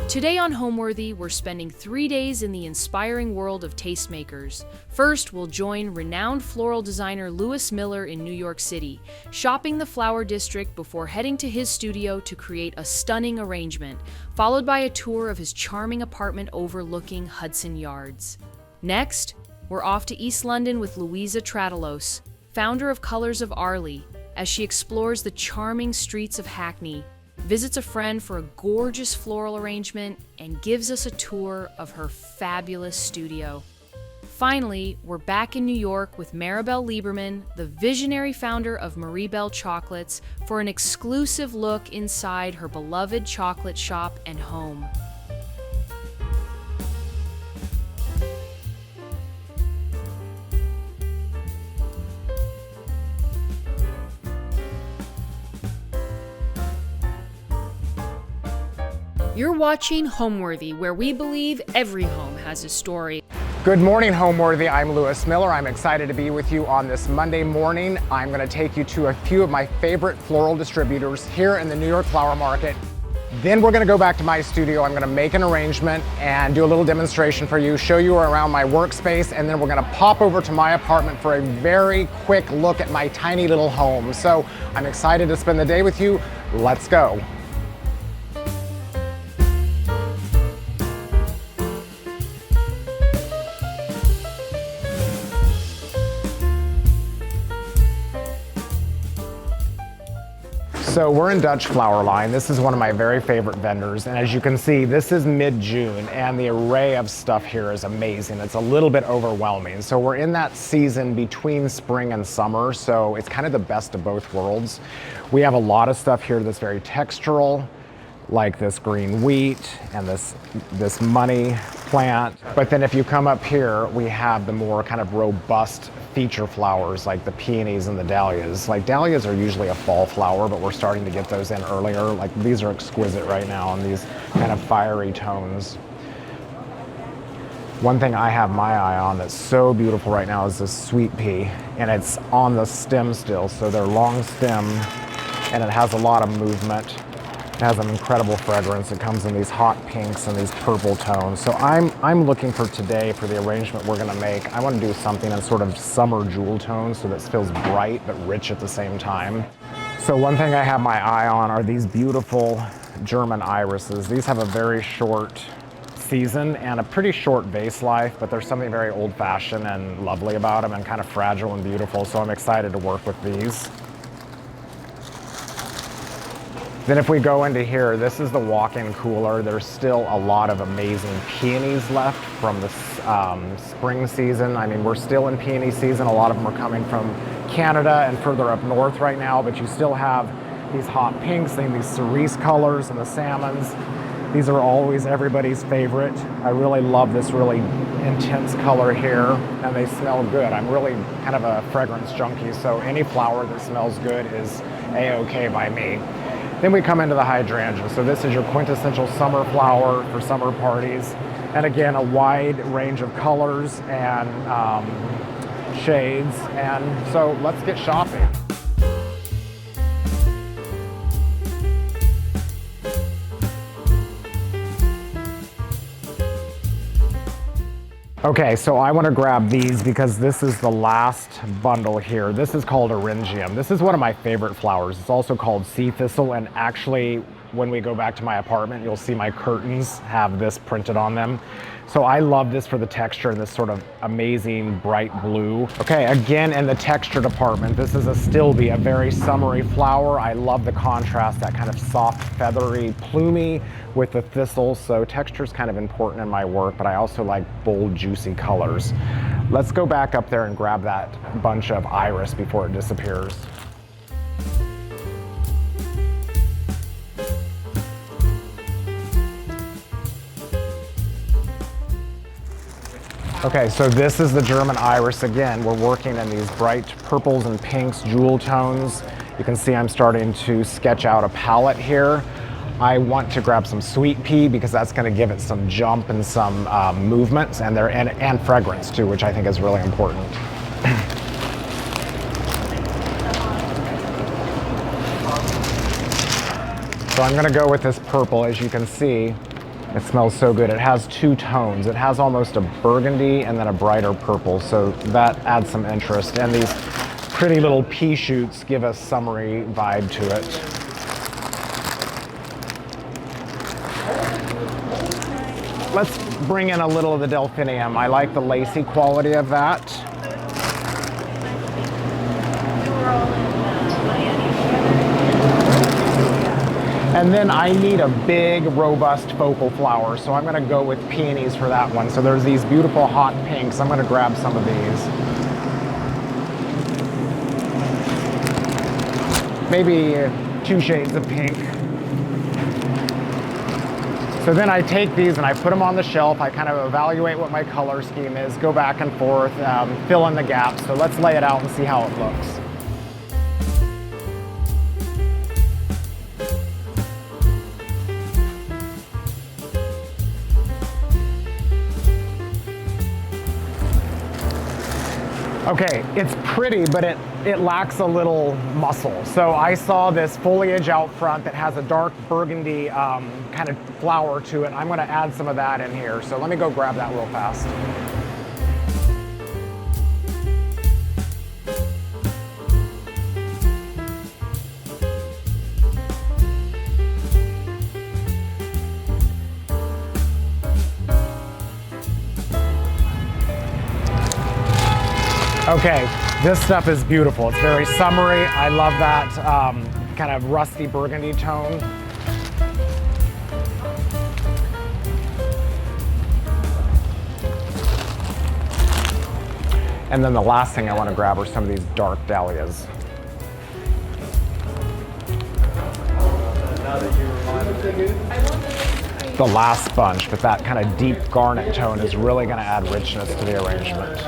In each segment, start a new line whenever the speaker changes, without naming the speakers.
Today on Homeworthy, we're spending 3 days in the inspiring world of tastemakers. First, we'll join renowned floral designer Louis Miller in New York City, shopping the flower district before heading to his studio to create a stunning arrangement, followed by a tour of his charming apartment overlooking Hudson Yards. Next, we're off to East London with Louisa Tratalos, founder of Colours of Arley, as she explores the charming streets of Hackney, visits a friend for a gorgeous floral arrangement, and gives us a tour of her fabulous studio. Finally, we're back in New York with Maribel Lieberman, the visionary founder of MarieBelle Chocolates, for an exclusive look inside her beloved chocolate shop and home. You're watching Homeworthy, where we believe every home has a story.
Good morning, Homeworthy. I'm Louis Miller. I'm excited to be with you on this Monday morning. I'm going to take you to a few of my favorite floral distributors here in the New York Flower Market. Then we're going to go back to my studio. I'm going to make an arrangement and do a little demonstration for you, show you around my workspace, and then we're going to pop over to my apartment for a very quick look at my tiny little home. So I'm excited to spend the day with you. Let's go. So we're in Dutch Flower Line. This is one of my very favorite vendors. And as you can see, this is mid-June and the array of stuff here is amazing. It's a little bit overwhelming. So we're in that season between spring and summer. So it's kind of the best of both worlds. We have a lot of stuff here that's very textural, like this green wheat and this money plant. But then if you come up here, we have the more kind of robust feature flowers like the peonies and the dahlias. Like dahlias are usually a fall flower, but we're starting to get those in earlier. Like these are exquisite right now in these kind of fiery tones. One thing I have my eye on that's so beautiful right now is this sweet pea, and it's on the stem still, so they're long stem and it has a lot of movement. It has an incredible fragrance. It comes in these hot pinks and these purple tones. So I'm looking for today, for the arrangement we're gonna make, I wanna do something in sort of summer jewel tones so that it feels bright but rich at the same time. So one thing I have my eye on are these beautiful German irises. These have a very short season and a pretty short vase life, but there's something very old-fashioned and lovely about them and kind of fragile and beautiful. So I'm excited to work with these. Then if we go into here, this is the walk-in cooler. There's still a lot of amazing peonies left from the spring season. I mean, we're still in peony season. A lot of them are coming from Canada and further up north right now, but you still have these hot pinks and these cerise colors and the salmons. These are always everybody's favorite. I really love this really intense color here, and they smell good. I'm really kind of a fragrance junkie, so any flower that smells good is A-okay by me. Then we come into the hydrangea. So this is your quintessential summer flower for summer parties. And again, a wide range of colors and shades. And so let's get shopping. Okay, so I want to grab these because this is the last bundle here. This is called Eryngium. This is one of my favorite flowers. It's also called sea thistle, and actually when we go back to my apartment, you'll see my curtains have this printed on them. So I love this for the texture and this sort of amazing bright blue. Okay, again in the texture department, this is a stilbe, a very summery flower. I love the contrast, that kind of soft, feathery, plumy with the thistles. So texture is kind of important in my work, but I also like bold, juicy colors. Let's go back up there and grab that bunch of iris before it disappears. Okay, so this is the German iris again. We're working in these bright purples and pinks, jewel tones. You can see I'm starting to sketch out a palette here. I want to grab some sweet pea because that's going to give it some jump and some movements and fragrance too, which I think is really important. So I'm going to go with this purple. As you can see, It smells so good. It has two tones. It has almost a burgundy and then a brighter purple, so that adds some interest. And these pretty little pea shoots give a summery vibe to it. Let's bring in a little of the delphinium. I like the lacy quality of that. And then I need a big, robust focal flower, so I'm gonna go with peonies for that one. So there's these beautiful hot pinks. I'm gonna grab some of these. Maybe 2 shades of pink. So then I take these and I put them on the shelf. I kind of evaluate what my color scheme is, go back and forth, fill in the gaps. So let's lay it out and see how it looks. Okay, it's pretty, but it lacks a little muscle. So I saw this foliage out front that has a dark burgundy kind of flower to it. I'm gonna add some of that in here. So let me go grab that real fast. Okay, this stuff is beautiful. It's very summery. I love that kind of rusty burgundy tone. And then the last thing I want to grab are some of these dark dahlias. The last bunch, but that kind of deep garnet tone is really going to add richness to the arrangement.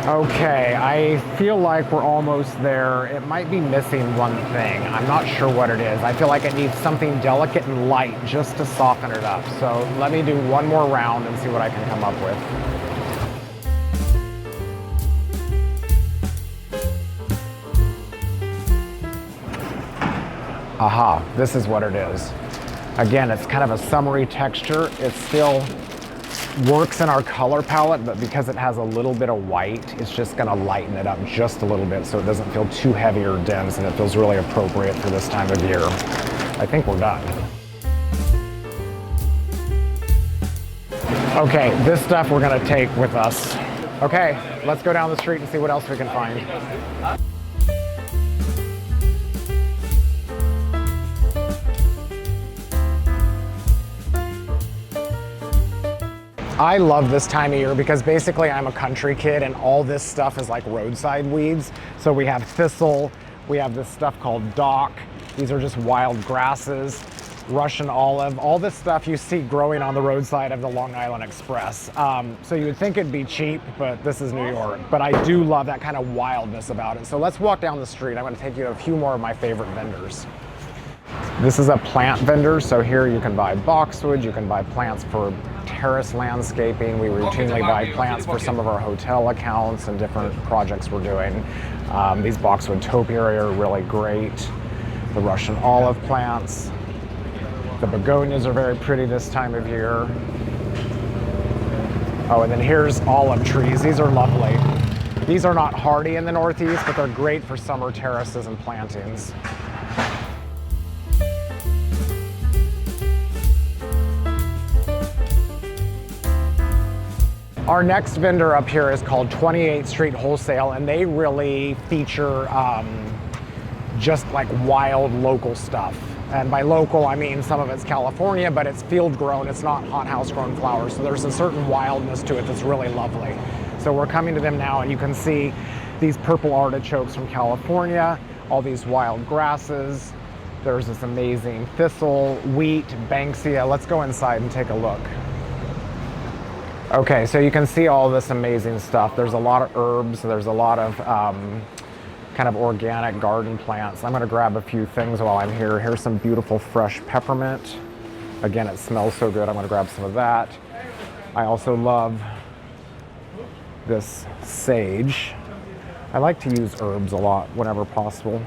Okay, I feel like we're almost there. It might be missing one thing. I'm not sure what it is. I feel like it needs something delicate and light just to soften it up. So let me do one more round and see what I can come up with. Aha, this is what it is. Again, it's kind of a summery texture. It still works in our color palette, but because it has a little bit of white, it's just gonna lighten it up just a little bit so it doesn't feel too heavy or dense, and it feels really appropriate for this time of year. I think we're done. Okay, this stuff we're gonna take with us. Okay, let's go down the street and see what else we can find. I love this time of year because basically I'm a country kid and all this stuff is like roadside weeds. So we have thistle, we have this stuff called dock. These are just wild grasses, Russian olive, all this stuff you see growing on the roadside of the Long Island Express. So you would think it'd be cheap, but this is New York. But I do love that kind of wildness about it. So let's walk down the street. I'm gonna take you to a few more of my favorite vendors. This is a plant vendor, so here you can buy boxwood, you can buy plants for terrace landscaping. We routinely buy plants for some of our hotel accounts and different projects we're doing. These boxwood topiary are really great. The Russian olive plants. The begonias are very pretty this time of year. Oh, and then here's olive trees. These are lovely. These are not hardy in the Northeast, but they're great for summer terraces and plantings. Our next vendor up here is called 28th Street Wholesale, and they really feature just like wild local stuff. And by local, I mean some of it's California, but it's field grown, it's not hothouse grown flowers. So there's a certain wildness to it that's really lovely. So we're coming to them now, and you can see these purple artichokes from California, all these wild grasses. There's this amazing thistle, wheat, banksia. Let's go inside and take a look. Okay, so you can see all this amazing stuff. There's a lot of herbs, there's a lot of kind of organic garden plants. I'm gonna grab a few things while I'm here. Here's some beautiful fresh peppermint. Again, it smells so good. I'm gonna grab some of that. I also love this sage. I like to use herbs a lot whenever possible.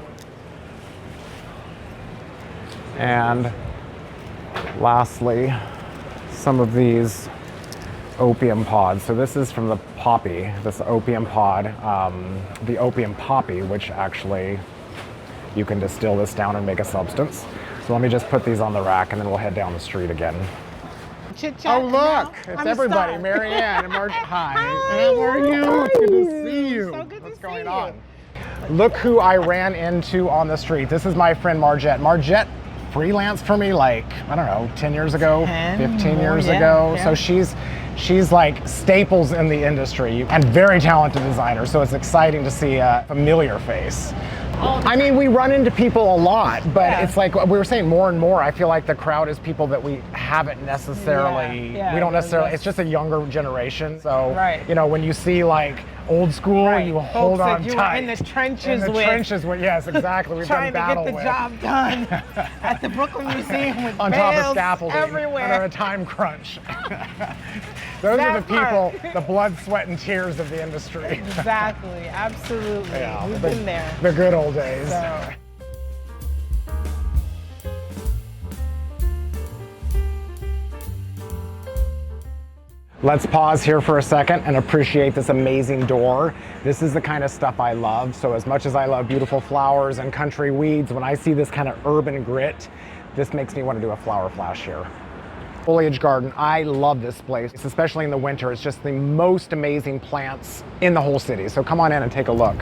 And lastly, some of these opium pods. So this is from the poppy, this opium pod, the opium poppy, which actually you can distill this down and make a substance. So let me just put these on the rack and then we'll head down the street again.
Chit-chat.
Oh look, it's everybody, Marianne and Marge. Hi. How are you? Good to see you.
So good
What's
to
going
see
on? Look who I ran into on the street. This is my friend Margette. Margette freelanced for me like, I don't know, 10 years ago, 15 years ago. So she's like staples in the industry and very talented designer. So it's exciting to see a familiar face. I mean, we run into people a lot, but it's like we were saying, more and more, I feel like the crowd is people that we haven't necessarily, we don't necessarily, it's just a younger generation. So, you know, when you see like old school, you hold on
you
tight.
were in the trenches
in the trenches with, yes, exactly. We've
trying
done battle
to get the job done at the Brooklyn Museum with
on top of
bales
scaffolding
everywhere.
under a time crunch. Those are the people, the blood, sweat, and tears of the industry.
Exactly, absolutely.
Yeah,
We've been there.
The good old days.
So.
Let's pause here for a second and appreciate this amazing door. This is the kind of stuff I love. So as much as I love beautiful flowers and country weeds, when I see this kind of urban grit, this makes me want to do a flower flash here. Foliage garden, I love this place, especially in the winter. It's just the most amazing plants in the whole city. So come on in and take a look.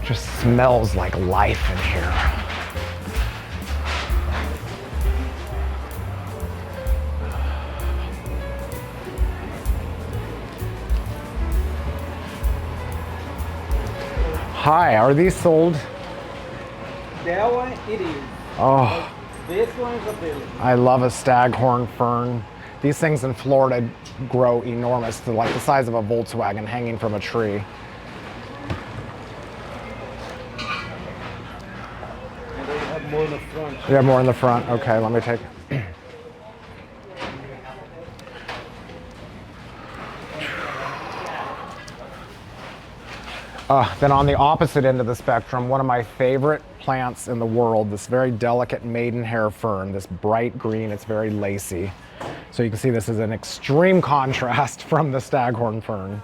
Just smells like life in here. Hi, are these sold?
That one, it is.
Oh,
This one is available.
I love a staghorn fern. These things in Florida grow enormous, to like the size of a Volkswagen hanging from a tree.
And they have more in the front.
You have more in the front? Okay, let me take. Then on the opposite end of the spectrum, one of my favorite plants in the world, this very delicate maidenhair fern, this bright green, it's very lacy. So you can see this is an extreme contrast from the staghorn fern.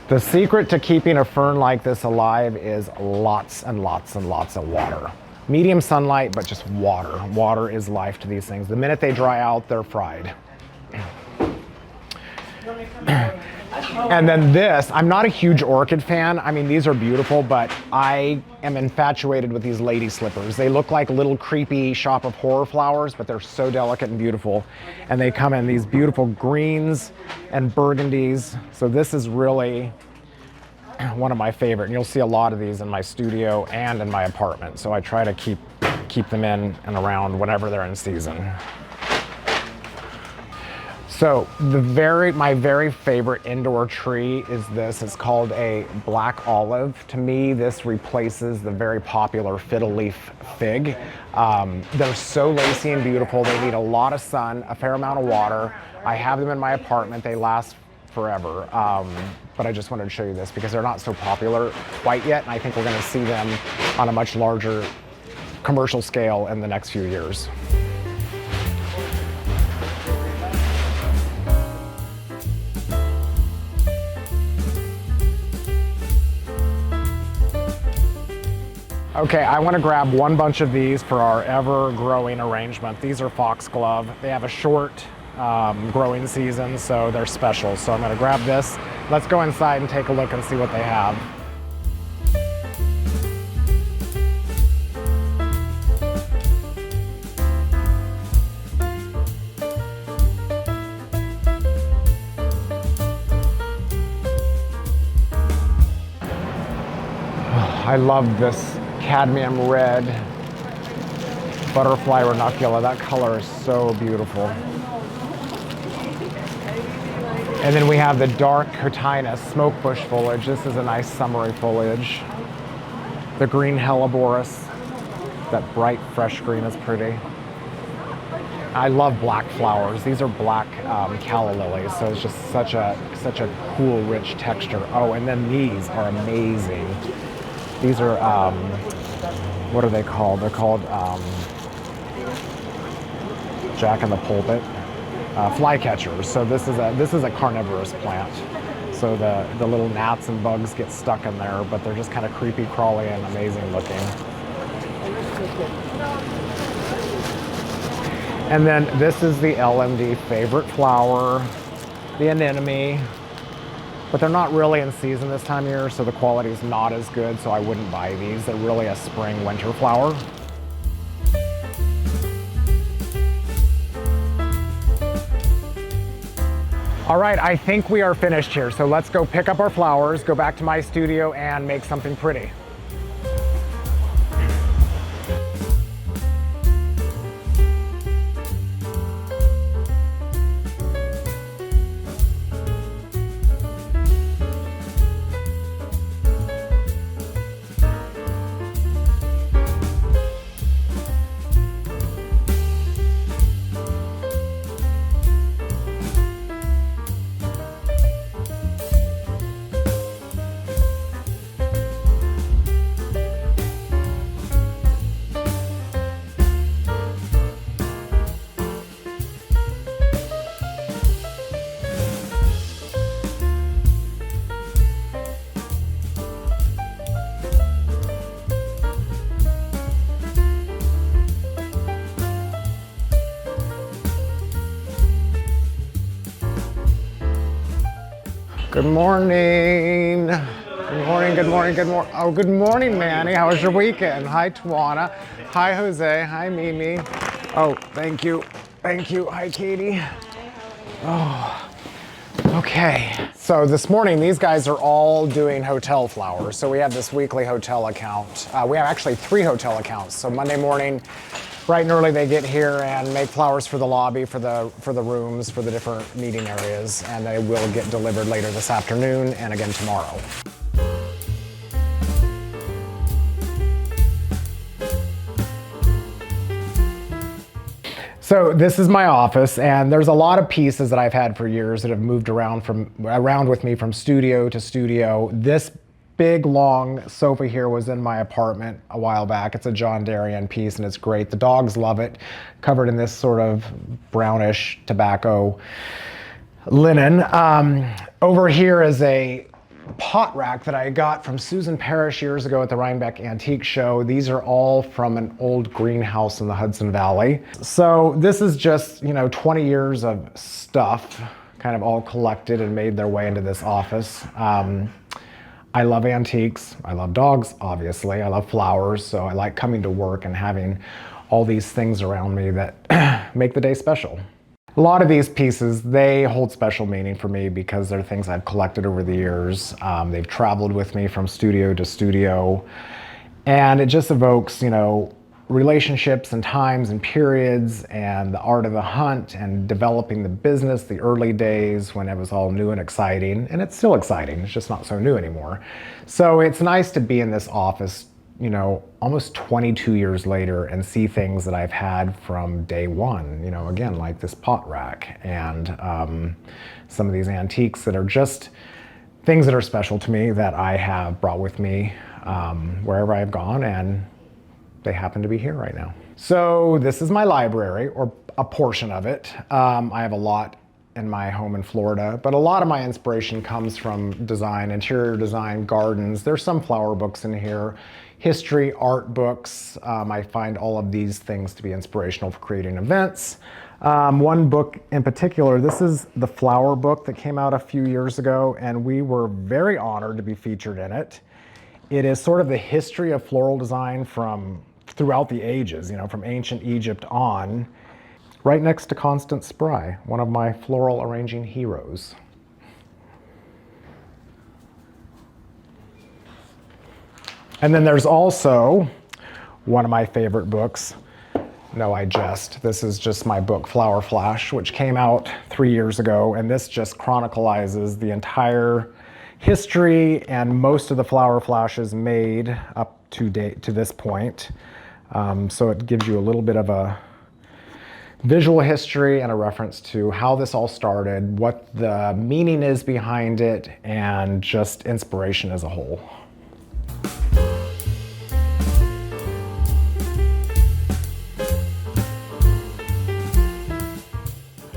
The secret to keeping a fern like this alive is lots and lots and lots of water. Medium sunlight, but just water. Water is life to these things. The minute they dry out, they're fried. And then this, I'm not a huge orchid fan. I mean, these are beautiful, but I am infatuated with these lady slippers. They look like little creepy shop of horror flowers, but they're so delicate and beautiful. And they come in these beautiful greens and burgundies. So this is really one of my favorite. And you'll see a lot of these in my studio and in my apartment. So I try to keep them in and around whenever they're in season. So my very favorite indoor tree is this. It's called a black olive. To me, this replaces the very popular fiddle leaf fig. They're so lacy and beautiful. They need a lot of sun, a fair amount of water. I have them in my apartment. They last forever. But I just wanted to show you this because they're not so popular quite yet. And I think we're going to see them on a much larger commercial scale in the next few years. Okay, I want to grab one bunch of these for our ever-growing arrangement. These are foxglove. They have a short growing season, so they're special. So I'm going to grab this. Let's go inside and take a look and see what they have. I love this cadmium red butterfly ranunculus. That color is so beautiful. And then we have the dark cotinus smoke bush foliage. This is a nice summery foliage. The green helleborus. That bright, fresh green is pretty. I love black flowers. These are black calla lilies, so it's just such a cool, rich texture. Oh, and then these are amazing. These are, what are they called? They're called Jack in the Pulpit. Flycatchers. So this is a carnivorous plant. So the little gnats and bugs get stuck in there, but they're just kind of creepy, crawly, and amazing looking. And then this is the LMD favorite flower, the anemone. But they're not really in season this time of year, so the quality is not as good, so I wouldn't buy these. They're really a spring, winter flower. All right, I think we are finished here, so let's go pick up our flowers, go back to my studio, and make something pretty. Good morning. Good morning, good morning, good morning. Oh, good morning, Manny. How was your weekend? Hi, Tawana. Hi, Jose. Hi, Mimi. Oh, thank you. Thank you. Hi, Katie. Oh, okay. So this morning, these guys are all doing hotel flowers. So we have this weekly hotel account. We have actually 3 hotel accounts. So Monday morning, bright and early, they get here and make flowers for the lobby, for the rooms, for the different meeting areas, and they will get delivered later this afternoon and again tomorrow. So this is my office, and there's a lot of pieces that I've had for years that have moved around with me from studio to studio. This big long sofa here was in my apartment a while back. It's a John Darien piece and it's great. The dogs love it. Covered in this sort of brownish tobacco linen. Over here is a pot rack that I got from Susan Parrish years ago at the Rhinebeck Antique Show. These are all from an old greenhouse in the Hudson Valley. So this is just, 20 years of stuff kind of all collected and made their way into this office. I love antiques. I love dogs, obviously. I love flowers, so I like coming to work and having all these things around me that make the day special. A lot of these pieces, they hold special meaning for me because they're things I've collected over the years. They've traveled with me from studio to studio, and it just evokes, relationships and times and periods and the art of the hunt and developing the business, the early days when it was all new and exciting. And it's still exciting, it's just not so new anymore. So it's nice to be in this office, almost 22 years later and see things that I've had from day one, again, like this pot rack and some of these antiques that are just things that are special to me that I have brought with me wherever I've gone, and they happen to be here right now. So this is my library, or a portion of it. I have a lot in my home in Florida, but a lot of my inspiration comes from design, interior design, gardens. There's some flower books in here, history, art books. I find all of these things to be inspirational for creating events. One book in particular, this is the flower book that came out a few years ago, and we were very honored to be featured in it. It is sort of the history of floral design from throughout the ages, from ancient Egypt on, right next to Constance Spry, one of my floral arranging heroes. And then there's also one of my favorite books. No, I jest. This is just my book, Flower Flash, which came out 3 years ago, and this just chronicalizes the entire history and most of the flower flashes made up to date to this point. So it gives you a little bit of a visual history and a reference to how this all started, what the meaning is behind it, and just inspiration as a whole.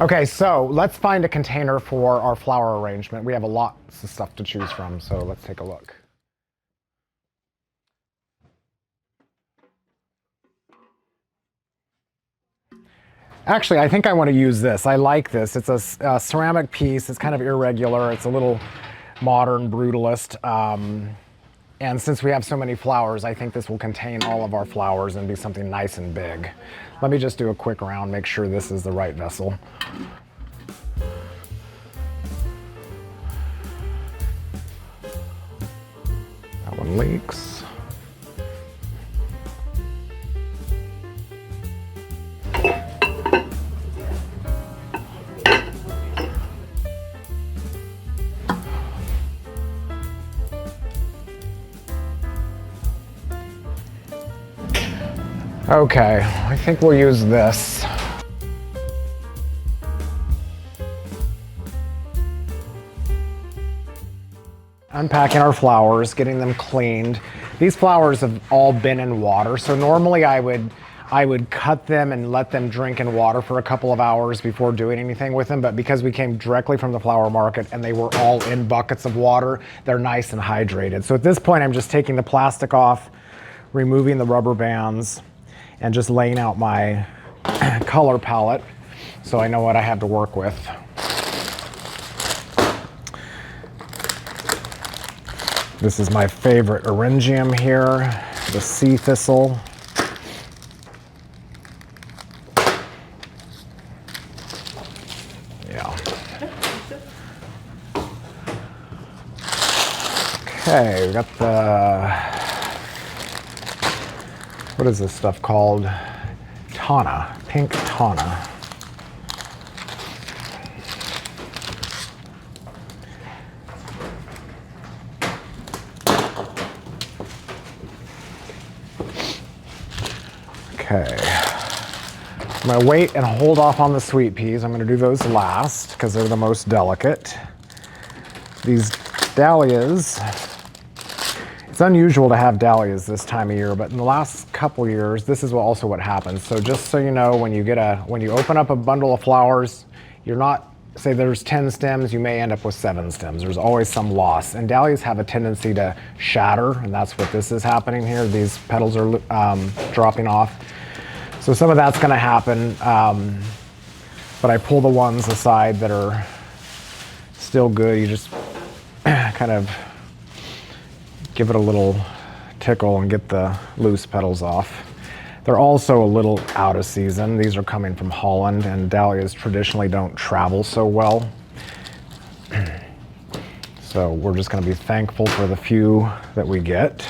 Okay, so let's find a container for our flower arrangement. We have lots of stuff to choose from, so let's take a look. Actually, I think I want to use this. I like this. It's a ceramic piece. It's kind of irregular. It's a little modern brutalist. And since we have so many flowers, I think this will contain all of our flowers and be something nice and big. Let me just do a quick round, make sure this is the right vessel. That one leaks. Okay, I think we'll use this. Unpacking our flowers, getting them cleaned. These flowers have all been in water, so normally I would cut them and let them drink in water for a couple of hours before doing anything with them, but because we came directly from the flower market and they were all in buckets of water, they're nice and hydrated. So at this point, I'm just taking the plastic off, removing the rubber bands, and just laying out my color palette so I know what I have to work with. This is my favorite Eryngium here, the sea thistle. Yeah. Okay, we got the, what is this stuff called? Tana, pink Tana. Okay. I'm gonna wait and hold off on the sweet peas. I'm gonna do those last because they're the most delicate. These dahlias, it's unusual to have dahlias this time of year, but in the last couple years, this is also what happens. So just so you know, when you open up a bundle of flowers, you're not, say there's 10 stems, you may end up with 7 stems. There's always some loss. And dahlias have a tendency to shatter, and that's what this is happening here. These petals are dropping off. So some of that's gonna happen, but I pull the ones aside that are still good. You just kind of give it a little tickle and get the loose petals off. They're also a little out of season. These are coming from Holland, and dahlias traditionally don't travel so well. So we're just gonna be thankful for the few that we get.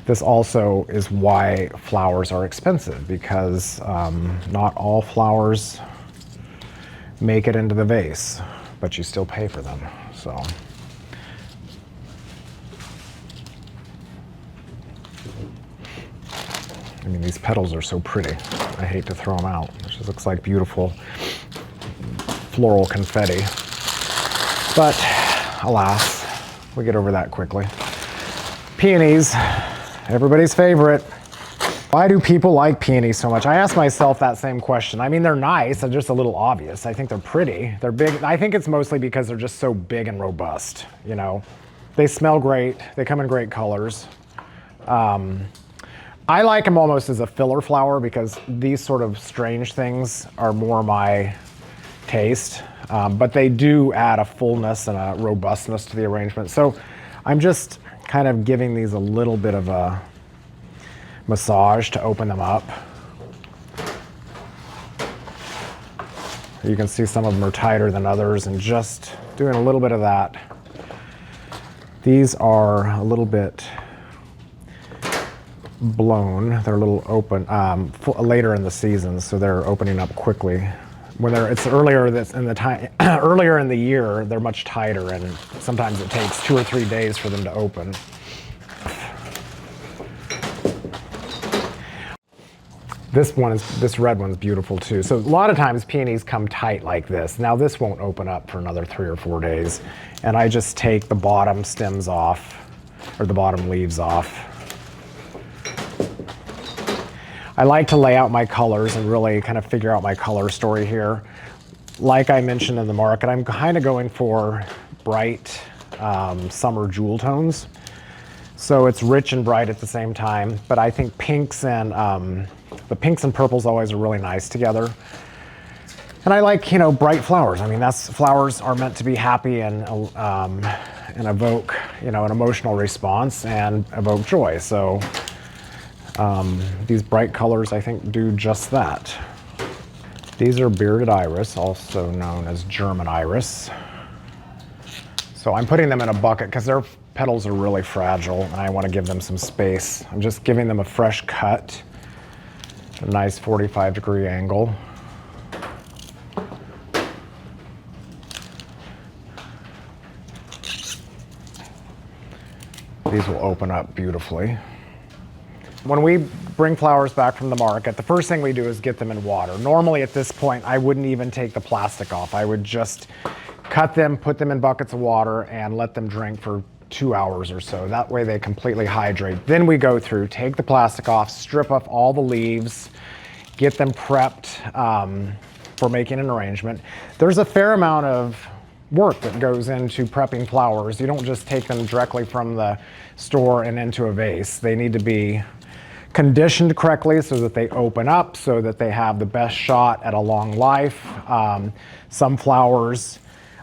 This also is why flowers are expensive, because not all flowers make it into the vase, but you still pay for them, so. I mean, these petals are so pretty. I hate to throw them out. It just looks like beautiful floral confetti. But alas, we get over that quickly. Peonies, everybody's favorite. Why do people like peonies so much? I ask myself that same question. I mean, they're nice, they're just a little obvious. I think they're pretty, they're big. I think it's mostly because they're just so big and robust, you know? They smell great, they come in great colors. I like them almost as a filler flower because these sort of strange things are more my taste, but they do add a fullness and a robustness to the arrangement. So I'm just kind of giving these a little bit of a massage to open them up. You can see some of them are tighter than others, and just doing a little bit of that. These are a little bit blown. They're a little open later in the season, so they're opening up quickly. when it's earlier in the time, earlier in the year, they're much tighter, and sometimes it takes 2 or 3 days for them to open. This red one's beautiful too. So a lot of times peonies come tight like this. Now this won't open up for another 3 or 4 days. And I just take the bottom stems off, or the bottom leaves off. I like to lay out my colors and really kind of figure out my color story here. Like I mentioned in the market, I'm kind of going for bright summer jewel tones. So it's rich and bright at the same time, but I think pinks and the pinks and purples always are really nice together. And I like, you know, bright flowers. I mean, flowers are meant to be happy and evoke, you know, an emotional response and evoke joy. So these bright colors, I think, do just that. These are bearded iris, also known as German iris. So I'm putting them in a bucket because their petals are really fragile and I want to give them some space. I'm just giving them a fresh cut, a nice 45-degree angle. These will open up beautifully. When we bring flowers back from the market, the first thing we do is get them in water. Normally at this point, I wouldn't even take the plastic off. I would just cut them, put them in buckets of water, and let them drink for 2 hours or so. That way they completely hydrate. Then we go through, take the plastic off, strip off all the leaves, get them prepped for making an arrangement. There's a fair amount of work that goes into prepping flowers. You don't just take them directly from the store and into a vase. They need to be conditioned correctly so that they open up, so that they have the best shot at a long life. Some flowers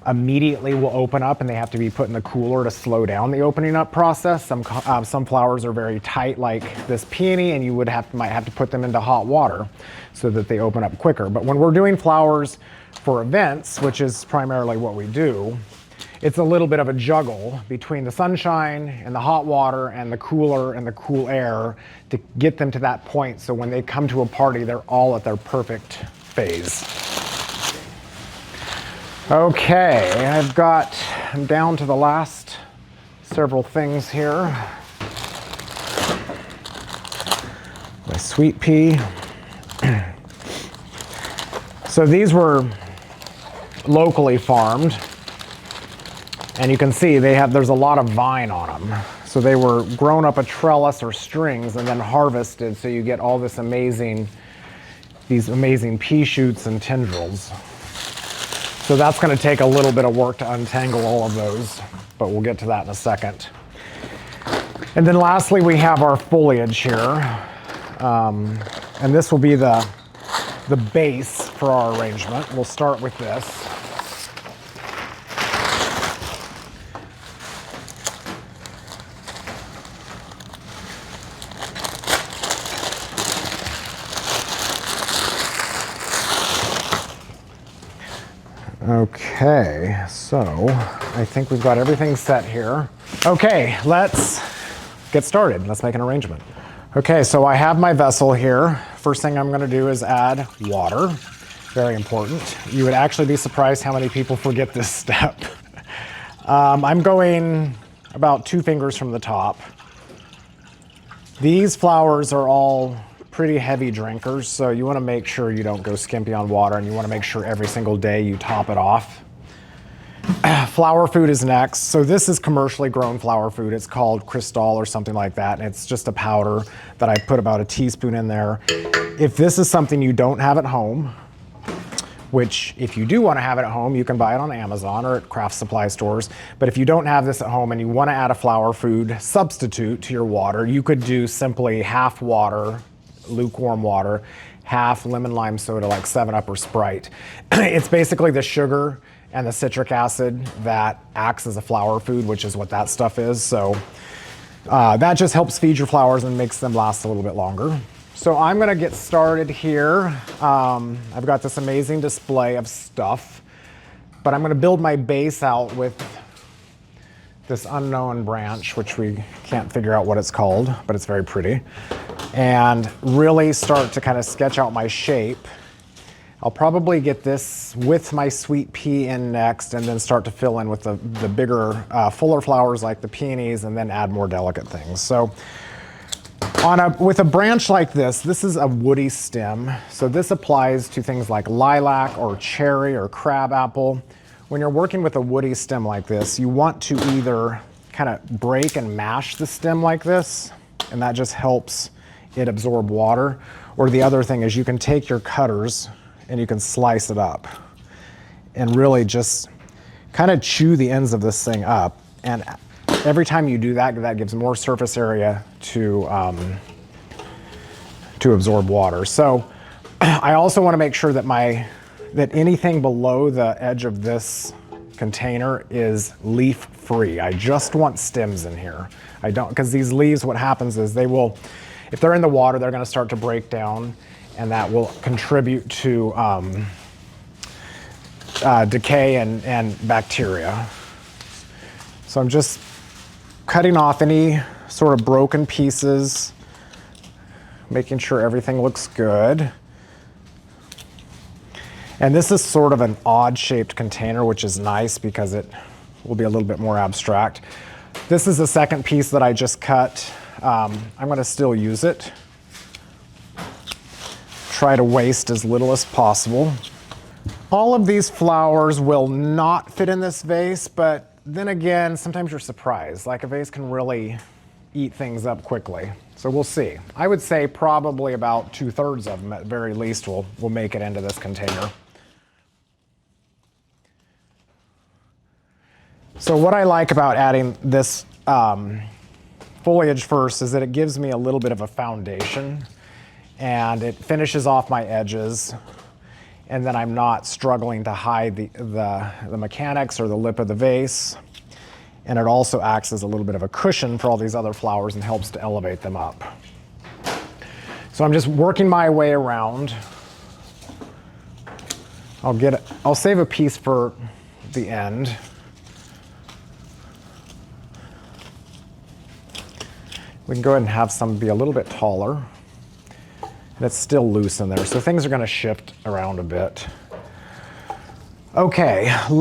immediately will open up and they have to be put in the cooler to slow down the opening up process. Some flowers are very tight, like this peony, and you might have to put them into hot water so that they open up quicker. But when we're doing flowers for events, which is primarily what we do, it's a little bit of a juggle between the sunshine and the hot water and the cooler and the cool air to get them to that point so when they come to a party, they're all at their perfect phase. Okay, I'm down to the last several things here. My sweet pea. So these were locally farmed. And you can see there's a lot of vine on them. So they were grown up a trellis or strings and then harvested, so you get all these amazing pea shoots and tendrils. So that's going to take a little bit of work to untangle all of those, but we'll get to that in a second. And then lastly, we have our foliage here. And this will be the base for our arrangement. We'll start with this. Okay, so I think we've got everything set here. Okay, let's get started. Let's make an arrangement. Okay, so I have my vessel here. First thing I'm gonna do is add water. Very important. You would actually be surprised how many people forget this step. I'm going about 2 fingers from the top. These flowers are all pretty heavy drinkers, so you want to make sure you don't go skimpy on water, and you want to make sure every single day you top it off. Flower food is next. So this is commercially grown flower food. It's called Cristal or something like that, and it's just a powder that I put about a teaspoon in there. If this is something you don't have at home, which if you do want to have it at home, you can buy it on Amazon or at craft supply stores. But if you don't have this at home and you want to add a flower food substitute to your water, you could do simply half water, lukewarm water, half lemon lime soda like 7-Up or Sprite. It's basically the sugar and the citric acid that acts as a flower food, which is what that stuff is. So that just helps feed your flowers and makes them last a little bit longer. So I'm gonna get started here. I've got this amazing display of stuff, but I'm gonna build my base out with this unknown branch, which we can't figure out what it's called, but it's very pretty. And really start to kind of sketch out my shape. I'll probably get this with my sweet pea in next and then start to fill in with the bigger, fuller flowers like the peonies and then add more delicate things. So with a branch like this is a woody stem. So this applies to things like lilac or cherry or crabapple. When you're working with a woody stem like this, you want to either kind of break and mash the stem like this, and that just helps it absorb water. Or the other thing is you can take your cutters and you can slice it up and really just kind of chew the ends of this thing up. And every time you do that, that gives more surface area to absorb water. So I also want to make sure that that anything below the edge of this container is leaf free. I just want stems in here. I don't, because these leaves, what happens is if they're in the water, they're going to start to break down, and that will contribute to decay and bacteria. So I'm just cutting off any sort of broken pieces, making sure everything looks good. And this is sort of an odd shaped container, which is nice because it will be a little bit more abstract. This is the second piece that I just cut. I'm gonna still use it. Try to waste as little as possible. All of these flowers will not fit in this vase, but then again, sometimes you're surprised. Like a vase can really eat things up quickly. So we'll see. I would say probably about 2/3 of them at very least will make it into this container. So what I like about adding this foliage first is that it gives me a little bit of a foundation and it finishes off my edges, and then I'm not struggling to hide the mechanics or the lip of the vase. And it also acts as a little bit of a cushion for all these other flowers and helps to elevate them up. So I'm just working my way around. I'll save a piece for the end. We can go ahead and have some be a little bit taller. And it's still loose in there, so things are gonna shift around a bit. Okay, I'm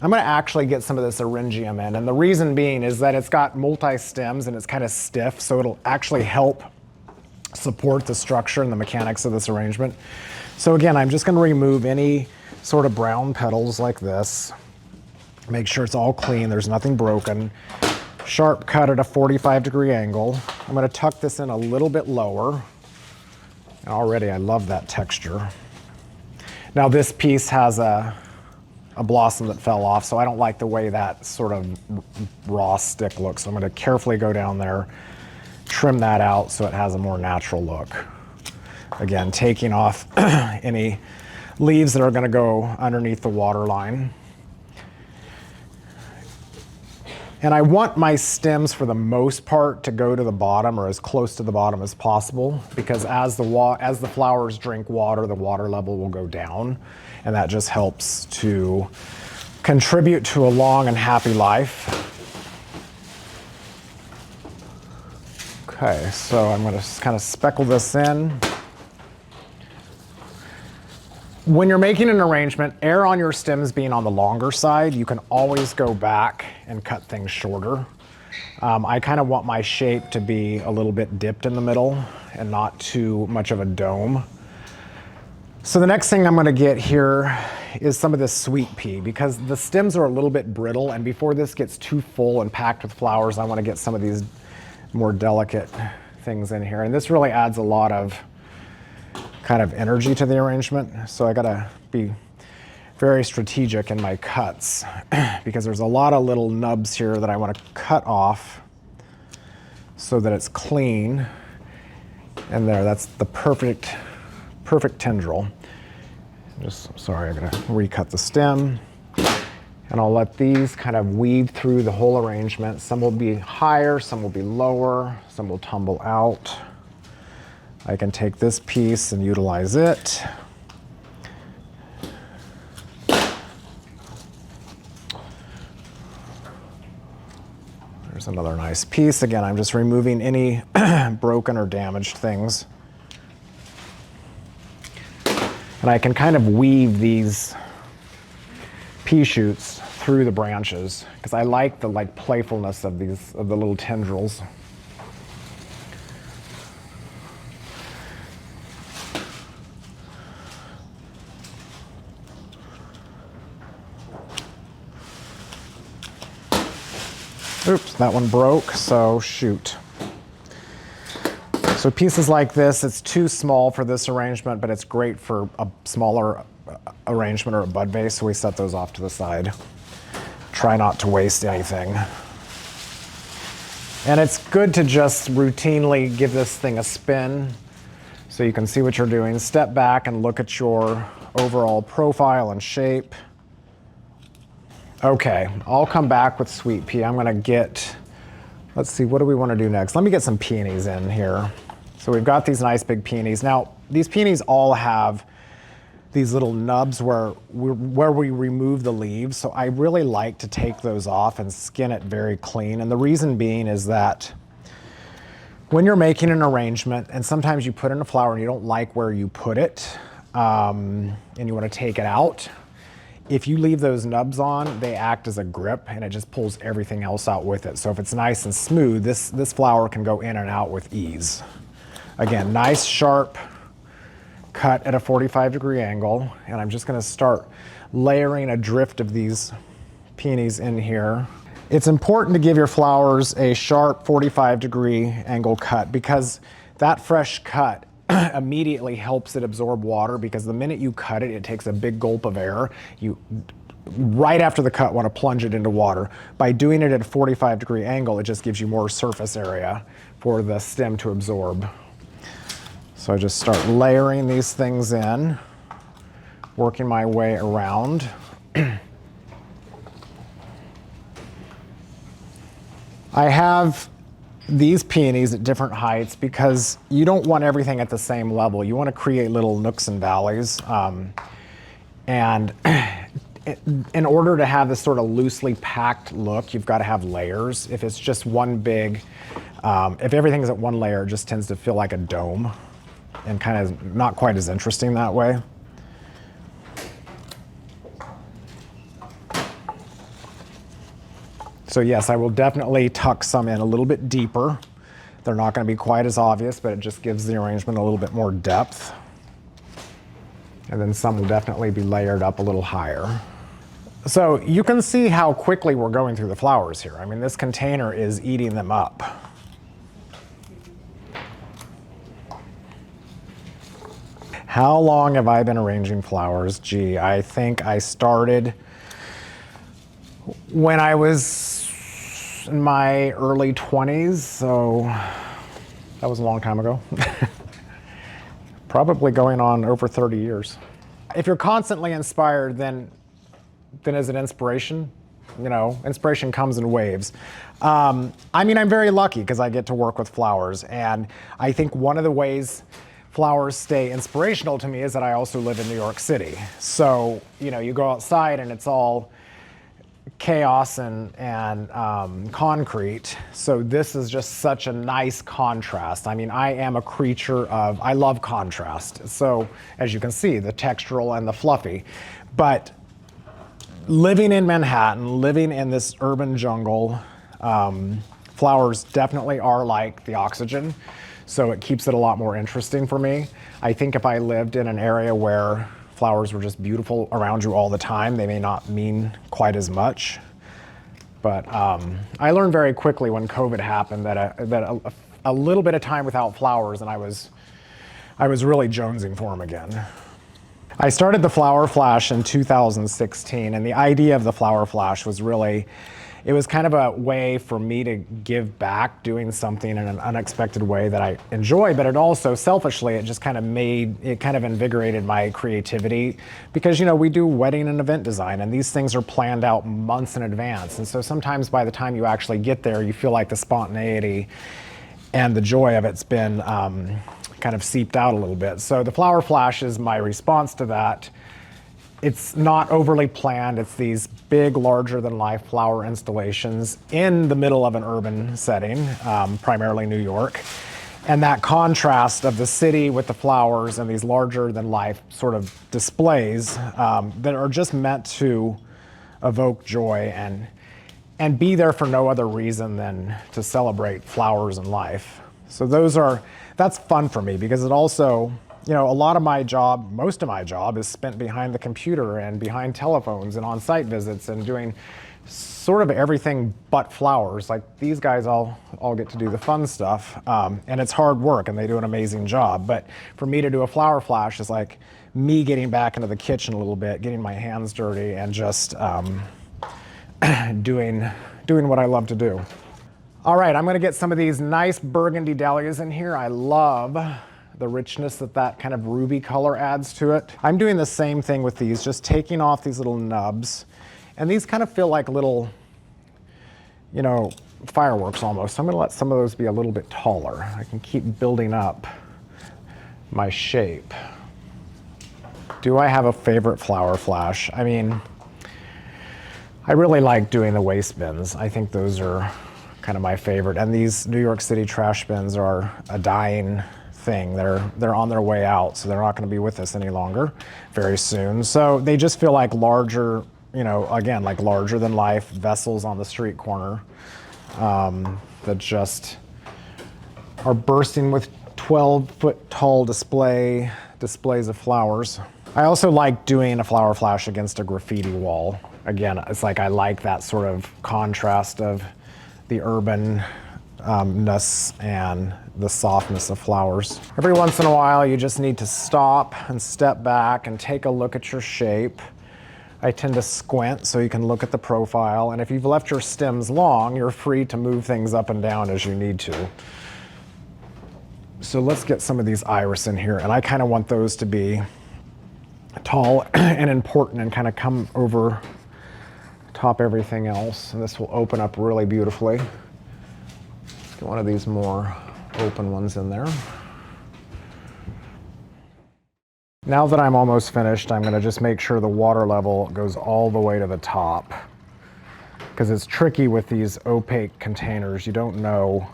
gonna actually get some of this eryngium in, and the reason being is that it's got multi-stems and it's kind of stiff, so it'll actually help support the structure and the mechanics of this arrangement. So again, I'm just gonna remove any sort of brown petals like this. Make sure it's all clean, there's nothing broken. Sharp cut at a 45-degree angle. I'm gonna tuck this in a little bit lower. And already I love that texture. Now this piece has a blossom that fell off, so I don't like the way that sort of raw stick looks. So I'm gonna carefully go down there, trim that out so it has a more natural look. Again, taking off any leaves that are gonna go underneath the water line. And I want my stems, for the most part, to go to the bottom or as close to the bottom as possible, because as the flowers drink water, the water level will go down, and that just helps to contribute to a long and happy life. Okay, so I'm gonna just kind of speckle this in. When you're making an arrangement, err on your stems being on the longer side. You can always go back and cut things shorter. I kind of want my shape to be a little bit dipped in the middle and not too much of a dome. So the next thing I'm gonna get here is some of this sweet pea, because the stems are a little bit brittle, and before this gets too full and packed with flowers, I wanna get some of these more delicate things in here. And this really adds a lot of kind of energy to the arrangement. So I gotta be very strategic in my cuts because there's a lot of little nubs here that I wanna cut off so that it's clean. And there, that's the perfect tendril. Sorry, I'm gonna recut the stem. And I'll let these kind of weave through the whole arrangement. Some will be higher, some will be lower, some will tumble out. I can take this piece and utilize it. There's another nice piece. Again, I'm just removing any broken or damaged things. And I can kind of weave these pea shoots through the branches because I like the playfulness of the little tendrils. Oops, that one broke, so shoot. So pieces like this, it's too small for this arrangement, but it's great for a smaller arrangement or a bud vase, so we set those off to the side. Try not to waste anything. And it's good to just routinely give this thing a spin so you can see what you're doing. Step back and look at your overall profile and shape. Okay, I'll come back with sweet pea. I'm gonna get, let's see, what do we wanna do next? Let me get some peonies in here. So we've got these nice big peonies. Now, these peonies all have these little nubs where we remove the leaves. So I really like to take those off and skin it very clean. And the reason being is that when you're making an arrangement, and sometimes you put in a flower and you don't like where you put it, and you wanna take it out, if you leave those nubs on, they act as a grip and it just pulls everything else out with it. So if it's nice and smooth, this flower can go in and out with ease. Again, nice sharp cut at a 45-degree angle. And I'm just gonna start layering a drift of these peonies in here. It's important to give your flowers a sharp 45-degree angle cut because that fresh cut immediately helps it absorb water, because the minute you cut it, it takes a big gulp of air. You, right after the cut, want to plunge it into water. By doing it at a 45-degree angle, it just gives you more surface area for the stem to absorb. So I just start layering these things in, working my way around. I have these peonies at different heights because you don't want everything at the same level. You want to create little nooks and valleys. And in order to have this sort of loosely packed look, you've got to have layers. If it's just one big, if everything's at one layer, it just tends to feel like a dome and kind of not quite as interesting that way. So yes, I will definitely tuck some in a little bit deeper. They're not going to be quite as obvious, but it just gives the arrangement a little bit more depth. And then some will definitely be layered up a little higher. So you can see how quickly we're going through the flowers here. I mean, this container is eating them up. How long have I been arranging flowers? Gee, I think I started when I was in my early 20s, so that was a long time ago. Probably going on over 30 years. If you're constantly inspired, then is it inspiration? You know, inspiration comes in waves. I mean, I'm very lucky because I get to work with flowers, and I think one of the ways flowers stay inspirational to me is that I also live in New York City. So, you know, you go outside and it's all chaos and concrete. So this is just such a nice contrast. I mean, I am a creature of, I love contrast. So as you can see, the textural and the fluffy. But living in Manhattan, living in this urban jungle, flowers definitely are like the oxygen. So it keeps it a lot more interesting for me. I think if I lived in an area where flowers were just beautiful around you all the time, they may not mean quite as much. But I learned very quickly when COVID happened that a little bit of time without flowers and I was really jonesing for them again. I started the Flower Flash in 2016, and the idea of the Flower Flash was really, it was kind of a way for me to give back doing something in an unexpected way that I enjoy, but it also, selfishly, it just kind of invigorated my creativity because, you know, we do wedding and event design and these things are planned out months in advance. And so sometimes by the time you actually get there, you feel like the spontaneity and the joy of it's been kind of seeped out a little bit. So the Flower Flash is my response to that. It's not overly planned. It's these big, larger-than-life flower installations in the middle of an urban setting, primarily New York. And that contrast of the city with the flowers and these larger than life sort of displays that are just meant to evoke joy and be there for no other reason than to celebrate flowers and life. So that's fun for me because it also, you know, a lot of my job, most of my job is spent behind the computer and behind telephones and on site visits and doing sort of everything but flowers. Like these guys all get to do the fun stuff, and it's hard work and they do an amazing job. But for me to do a flower flash is like me getting back into the kitchen a little bit, getting my hands dirty and just doing what I love to do. All right, I'm gonna get some of these nice burgundy dahlias in here. I love the richness that kind of ruby color adds to it. I'm doing the same thing with these, just taking off these little nubs. And these kind of feel like little, you know, fireworks almost. So I'm gonna let some of those be a little bit taller. I can keep building up my shape. Do I have a favorite flower flash? I mean, I really like doing the waste bins. I think those are kind of my favorite. And these New York City trash bins are a dying thing. They're on their way out, so they're not gonna be with us any longer very soon. So they just feel like larger, you know, again, like larger than life vessels on the street corner that just are bursting with 12-foot tall displays of flowers. I also like doing a flower flash against a graffiti wall. Again, it's like I like that sort of contrast of the urbanness and the softness of flowers. Every once in a while, you just need to stop and step back and take a look at your shape. I tend to squint so you can look at the profile, and if you've left your stems long, you're free to move things up and down as you need to. So let's get some of these iris in here, and I kind of want those to be tall and important and kind of come over top everything else, and this will open up really beautifully. Let's get one of these more open ones in there. Now that I'm almost finished, I'm gonna just make sure the water level goes all the way to the top, because it's tricky with these opaque containers. You don't know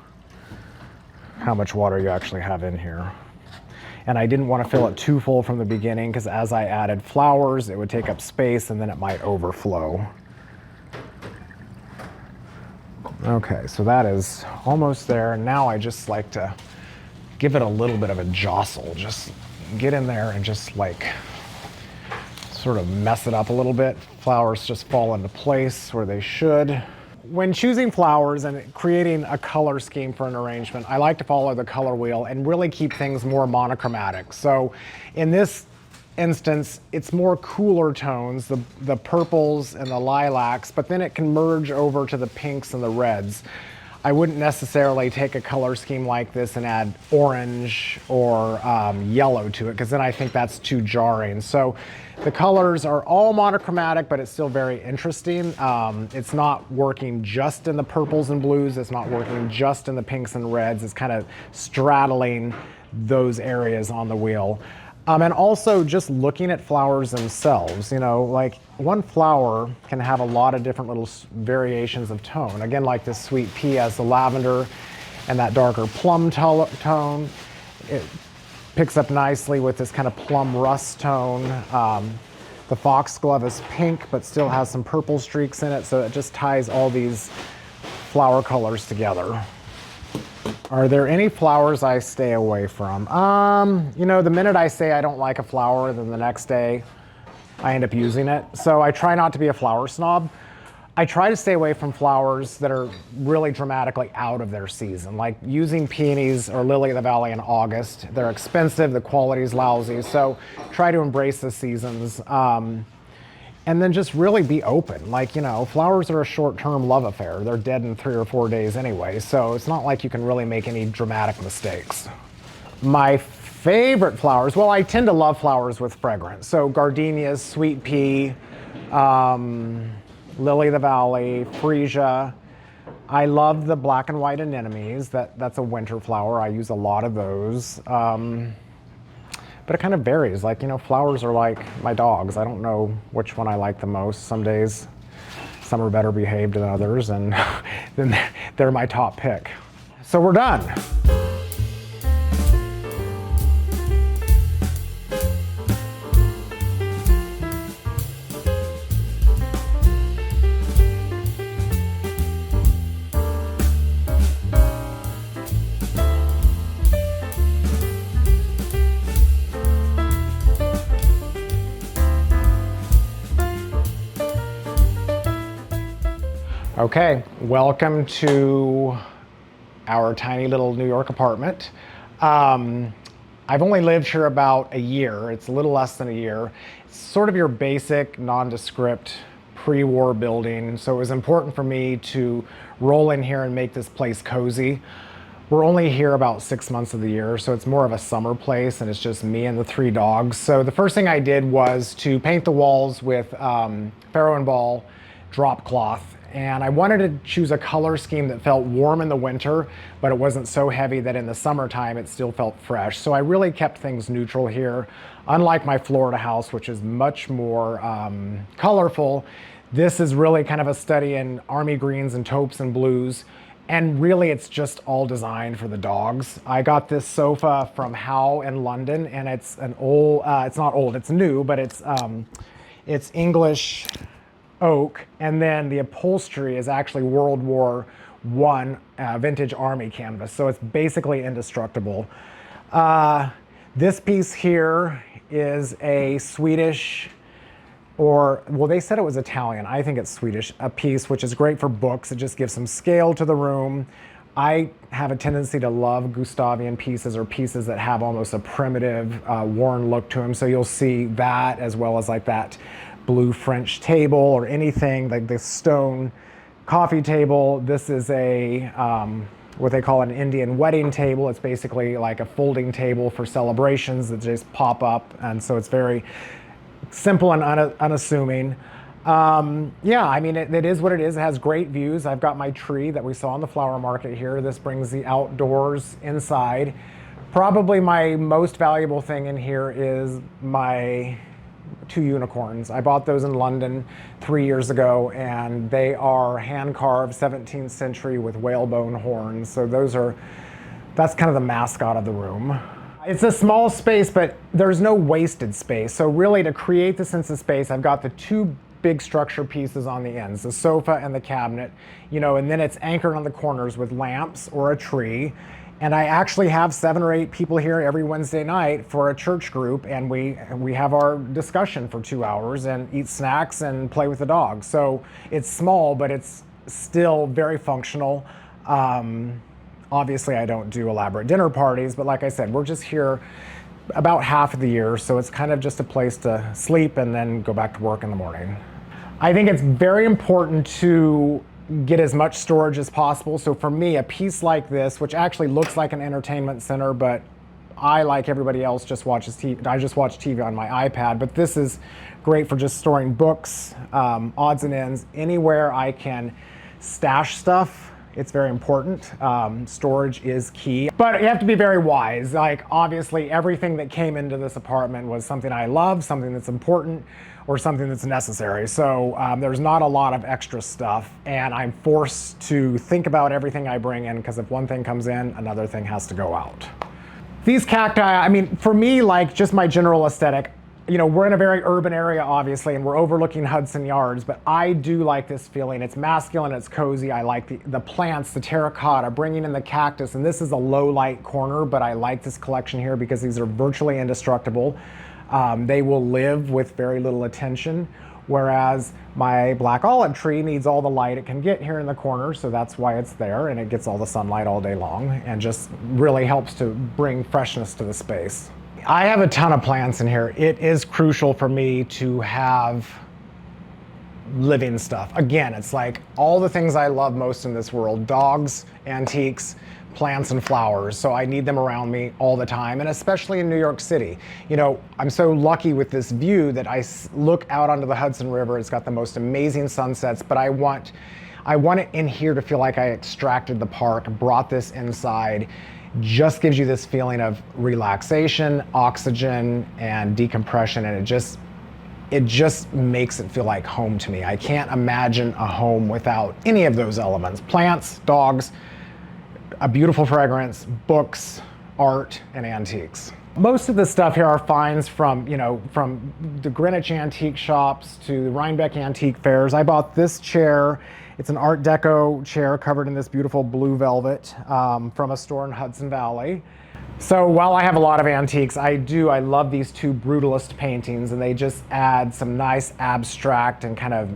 how much water you actually have in here. And I didn't want to fill it too full from the beginning, because as I added flowers, it would take up space and then it might overflow. Okay, so that is almost there. Now I just like to give it a little bit of a jostle. Just get in there and just like sort of mess it up a little bit. Flowers just fall into place where they should. When choosing flowers and creating a color scheme for an arrangement, I like to follow the color wheel and really keep things more monochromatic. So in this instance, it's more cooler tones, the purples and the lilacs, but then it can merge over to the pinks and the reds. I wouldn't necessarily take a color scheme like this and add orange or yellow to it, because then I think that's too jarring. So the colors are all monochromatic, but it's still very interesting. It's not working just in the purples and blues. It's not working just in the pinks and reds. It's kind of straddling those areas on the wheel. And also just looking at flowers themselves, you know, like one flower can have a lot of different little variations of tone. Again, like this sweet pea has the lavender and that darker plum tone. It picks up nicely with this kind of plum rust tone. The foxglove is pink, but still has some purple streaks in it, so it just ties all these flower colors together. Are there any flowers I stay away from? You know, the minute I say I don't like a flower, then the next day I end up using it. So I try not to be a flower snob. I try to stay away from flowers that are really dramatically out of their season, like using peonies or lily of the valley in August. They're expensive, the quality's lousy, so try to embrace the seasons. And then just really be open. Like, you know, flowers are a short-term love affair. They're dead in 3 or 4 days anyway, so it's not like you can really make any dramatic mistakes. My favorite flowers, well, I tend to love flowers with fragrance. So gardenias, sweet pea, lily of the valley, freesia. I love the black and white anemones. That's a winter flower. I use a lot of those. But it kind of varies. Like, you know, flowers are like my dogs. I don't know which one I like the most. Some days, some are better behaved than others, and then they're my top pick. So we're done. Okay, welcome to our tiny little New York apartment. I've only lived here about a year. It's a little less than a year. It's sort of your basic, nondescript, pre-war building. So it was important for me to roll in here and make this place cozy. We're only here about 6 months of the year, so it's more of a summer place, and it's just me and the 3 dogs. So the first thing I did was to paint the walls with Faro and Ball drop cloth. And I wanted to choose a color scheme that felt warm in the winter, but it wasn't so heavy that in the summertime it still felt fresh. So I really kept things neutral here. Unlike my Florida house, which is much more colorful, this is really kind of a study in army greens and taupes and blues. And really it's just all designed for the dogs. I got this sofa from Howe in London, and it's an old, it's not old, it's new, but it's English oak, and then the upholstery is actually World War I vintage army canvas, so it's basically indestructible. This piece here is a Swedish, or well, they said it was Italian, I think it's Swedish, a piece which is great for books. It just gives some scale to the room. I have a tendency to love Gustavian pieces, or pieces that have almost a primitive, worn look to them, so you'll see that, as well as like that blue French table, or anything like this stone coffee table. This is a what they call an Indian wedding table. It's basically like a folding table for celebrations that just pop up, and so it's very simple and unassuming. Yeah, I mean, it is what it is. It has great views. I've got my tree that we saw in the flower market here. This brings the outdoors inside. Probably my most valuable thing in here is my 2 unicorns. I bought those in London 3 years ago, and they are hand carved 17th century with whalebone horns. So that's kind of the mascot of the room. It's a small space, but there's no wasted space. So really, to create the sense of space, I've got the 2 big structure pieces on the ends, the sofa and the cabinet, you know, and then it's anchored on the corners with lamps or a tree. And I actually have 7 or 8 people here every Wednesday night for a church group, and we have our discussion for 2 hours and eat snacks and play with the dogs. So it's small, but it's still very functional. Obviously, I don't do elaborate dinner parties, but like I said, we're just here about half of the year, so it's kind of just a place to sleep and then go back to work in the morning. I think it's very important to get as much storage as possible. So for me, a piece like this, which actually looks like an entertainment center, but I, like everybody else, just watches TV. I just watch TV on my iPad, but this is great for just storing books, odds and ends, anywhere I can stash stuff. It's very important. Storage is key, but you have to be very wise. Like, obviously, everything that came into this apartment was something I love, something that's important, or something that's necessary. So there's not a lot of extra stuff, and I'm forced to think about everything I bring in, because if one thing comes in, another thing has to go out. These cacti, I mean, for me, like just my general aesthetic, you know, we're in a very urban area, obviously, and we're overlooking Hudson Yards, but I do like this feeling. It's masculine, it's cozy. I like the plants, the terracotta, bringing in the cactus, and this is a low light corner, but I like this collection here because these are virtually indestructible. They will live with very little attention, whereas my black olive tree needs all the light it can get here in the corner, so that's why it's there, and it gets all the sunlight all day long, and just really helps to bring freshness to the space. I have a ton of plants in here. It is crucial for me to have living stuff. Again, it's like all the things I love most in this world: dogs, antiques, plants, and flowers. So I need them around me all the time, and especially in New York City. You know, I'm so lucky with this view that I look out onto the Hudson River. It's got the most amazing sunsets, but I want it in here to feel like I extracted the park, brought this inside. Just gives you this feeling of relaxation, oxygen, and decompression, and it just makes it feel like home to me. I can't imagine a home without any of those elements: plants, dogs, a beautiful fragrance, books, art, and antiques. Most of the stuff here are finds from the Greenwich antique shops to the Rhinebeck antique fairs. I bought this chair. It's an Art Deco chair covered in this beautiful blue velvet from a store in Hudson Valley. So while I have a lot of antiques, I love these 2 brutalist paintings, and they just add some nice abstract and kind of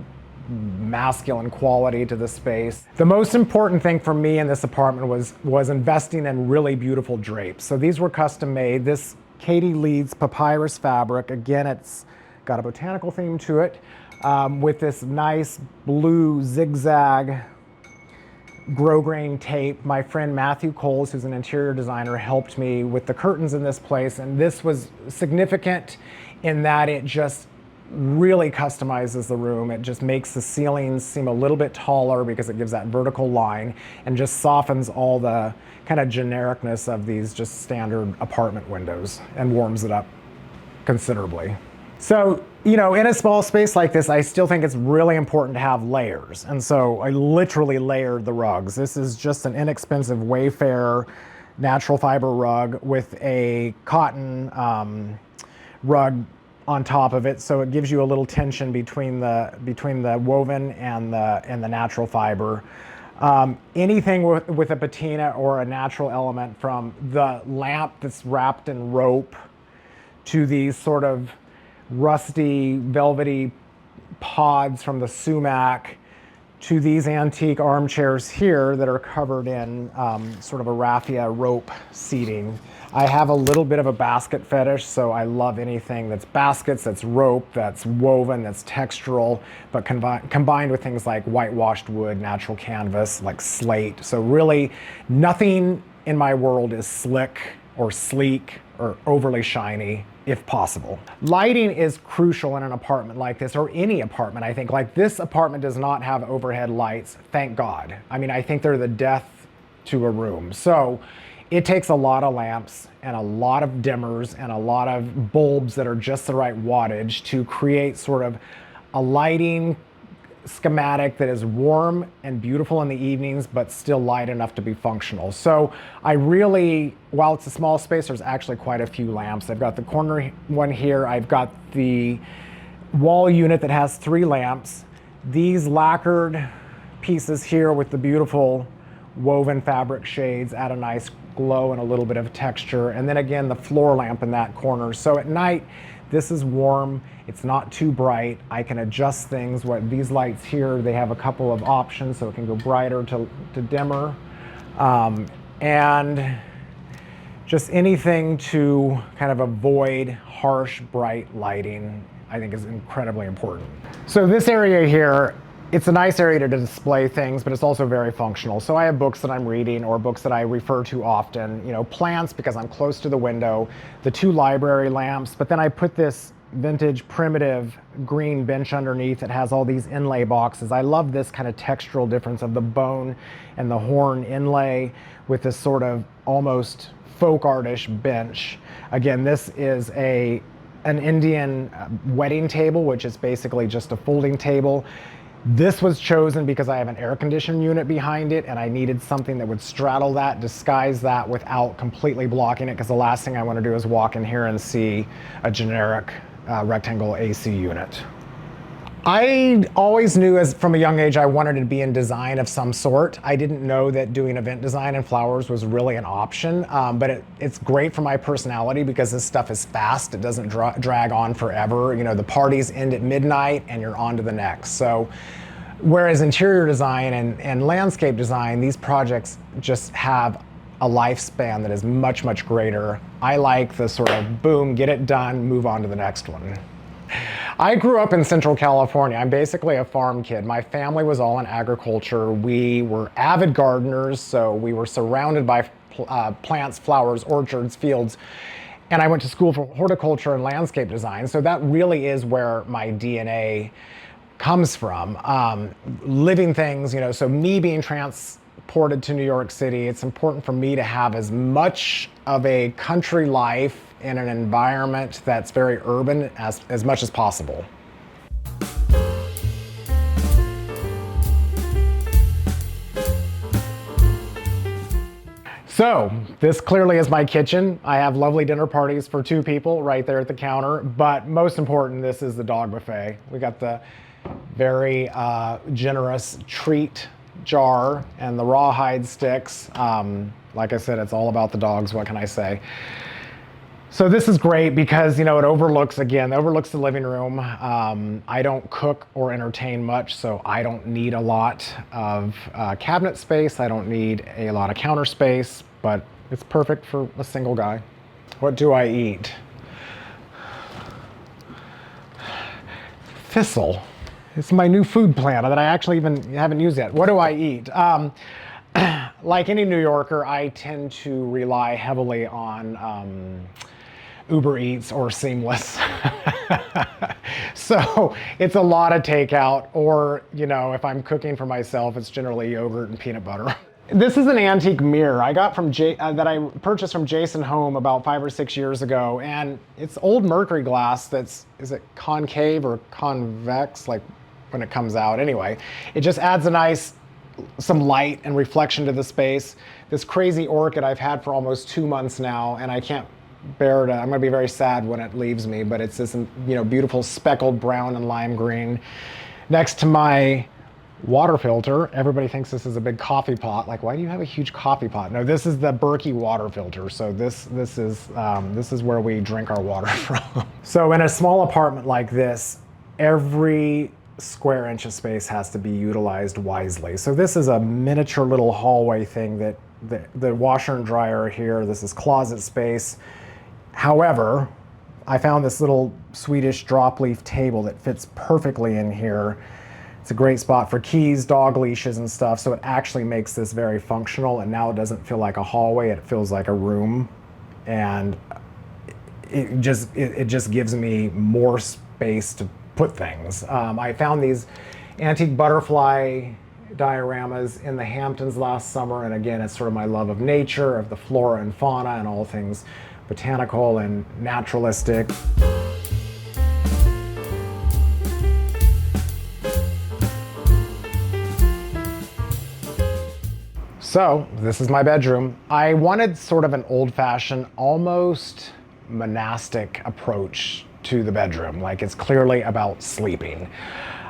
masculine quality to the space. The most important thing for me in this apartment was investing in really beautiful drapes. So these were custom made. This Katie Leeds papyrus fabric, again, it's got a botanical theme to it, with this nice blue zigzag grosgrain tape. My friend Matthew Coles, who's an interior designer, helped me with the curtains in this place, and this was significant in that it just really customizes the room. It just makes the ceilings seem a little bit taller because it gives that vertical line and just softens all the kind of genericness of these just standard apartment windows and warms it up considerably. So, you know, in a small space like this, I still think it's really important to have layers. And so I literally layered the rugs. This is just an inexpensive Wayfair natural fiber rug with a cotton rug on top of it. So it gives you a little tension between the woven and the natural fiber. Anything with a patina or a natural element, from the lamp that's wrapped in rope to these sort of rusty, velvety pods from the sumac, to these antique armchairs here that are covered in sort of a raffia rope seating. I have a little bit of a basket fetish, so I love anything that's baskets, that's rope, that's woven, that's textural, but combined with things like whitewashed wood, natural canvas, like slate. So really, nothing in my world is slick or sleek or overly shiny, if possible. Lighting is crucial in an apartment like this, or any apartment, I think. Like, this apartment does not have overhead lights, thank God. I mean, I think they're the death to a room. So it takes a lot of lamps and a lot of dimmers and a lot of bulbs that are just the right wattage to create sort of a lighting schematic that is warm and beautiful in the evenings, but still light enough to be functional. So I really, while it's a small space, there's actually quite a few lamps. I've got the corner one here. I've got the wall unit that has 3 lamps. These lacquered pieces here with the beautiful woven fabric shades add a nice glow and a little bit of texture. And then again, the floor lamp in that corner. So at night, this is warm, it's not too bright. I can adjust things. What these lights here, they have a couple of options, so it can go brighter to dimmer. And just anything to kind of avoid harsh, bright lighting, I think is incredibly important. So this area here, it's a nice area to display things, but it's also very functional. So I have books that I'm reading or books that I refer to often, you know, plants because I'm close to the window, the 2 library lamps, but then I put this vintage primitive green bench underneath that has all these inlay boxes. I love this kind of textural difference of the bone and the horn inlay with this sort of almost folk artish bench. Again, this is an Indian wedding table, which is basically just a folding table. This was chosen because I have an air conditioning unit behind it, and I needed something that would straddle that, disguise that without completely blocking it, because the last thing I want to do is walk in here and see a generic rectangle AC unit. I always knew from a young age I wanted to be in design of some sort. I didn't know that doing event design and flowers was really an option, but it's great for my personality because this stuff is fast. It doesn't drag on forever. You know, the parties end at midnight and you're on to the next. So whereas interior design and landscape design, these projects just have a lifespan that is much, much greater. I like the sort of boom, get it done, move on to the next one. I grew up in Central California. I'm basically a farm kid. My family was all in agriculture. We were avid gardeners, so we were surrounded by plants, flowers, orchards, fields. And I went to school for horticulture and landscape design, so that really is where my DNA comes from. Living things, you know, so me being transported to New York City, it's important for me to have as much of a country life in an environment that's very urban as much as possible. So this clearly is my kitchen. I have lovely dinner parties for 2 people right there at the counter, but most important, this is the dog buffet. We got the very generous treat jar and the rawhide sticks. Like I said, it's all about the dogs, what can I say? So this is great because, you know, it overlooks the living room. I don't cook or entertain much, so I don't need a lot of cabinet space. I don't need a lot of counter space, but it's perfect for a single guy. What do I eat? Thistle. It's my new food plan that I actually even haven't used yet. What do I eat? Like any New Yorker, I tend to rely heavily on Uber Eats or Seamless. So it's a lot of takeout, or, you know, if I'm cooking for myself, it's generally yogurt and peanut butter. This is an antique mirror I got from that I purchased from Jason Home about 5 or 6 years ago, and it's old mercury glass that's, is it concave or convex, like when it comes out? Anyway, it just adds a nice, some light and reflection to the space. This crazy orchid I've had for almost 2 months now, and I can't bear to, I'm gonna be very sad when it leaves me, but it's this, you know, beautiful speckled brown and lime green. Next to my water filter, everybody thinks this is a big coffee pot. Like, why do you have a huge coffee pot? No, this is the Berkey water filter. So this is where we drink our water from. So in a small apartment like this, every square inch of space has to be utilized wisely. So this is a miniature little hallway thing that the washer and dryer are here. This is closet space. However, I found this little Swedish drop leaf table that fits perfectly in here. It's a great spot for keys, dog leashes and stuff. So it actually makes this very functional, and now it doesn't feel like a hallway, it feels like a room. And it just gives me more space to put things. I found these antique butterfly dioramas in the Hamptons last summer, and again, it's sort of my love of nature, of the flora and fauna, and all things botanical and naturalistic. So this is my bedroom. I wanted sort of an old-fashioned, almost monastic approach to the bedroom. Like, it's clearly about sleeping.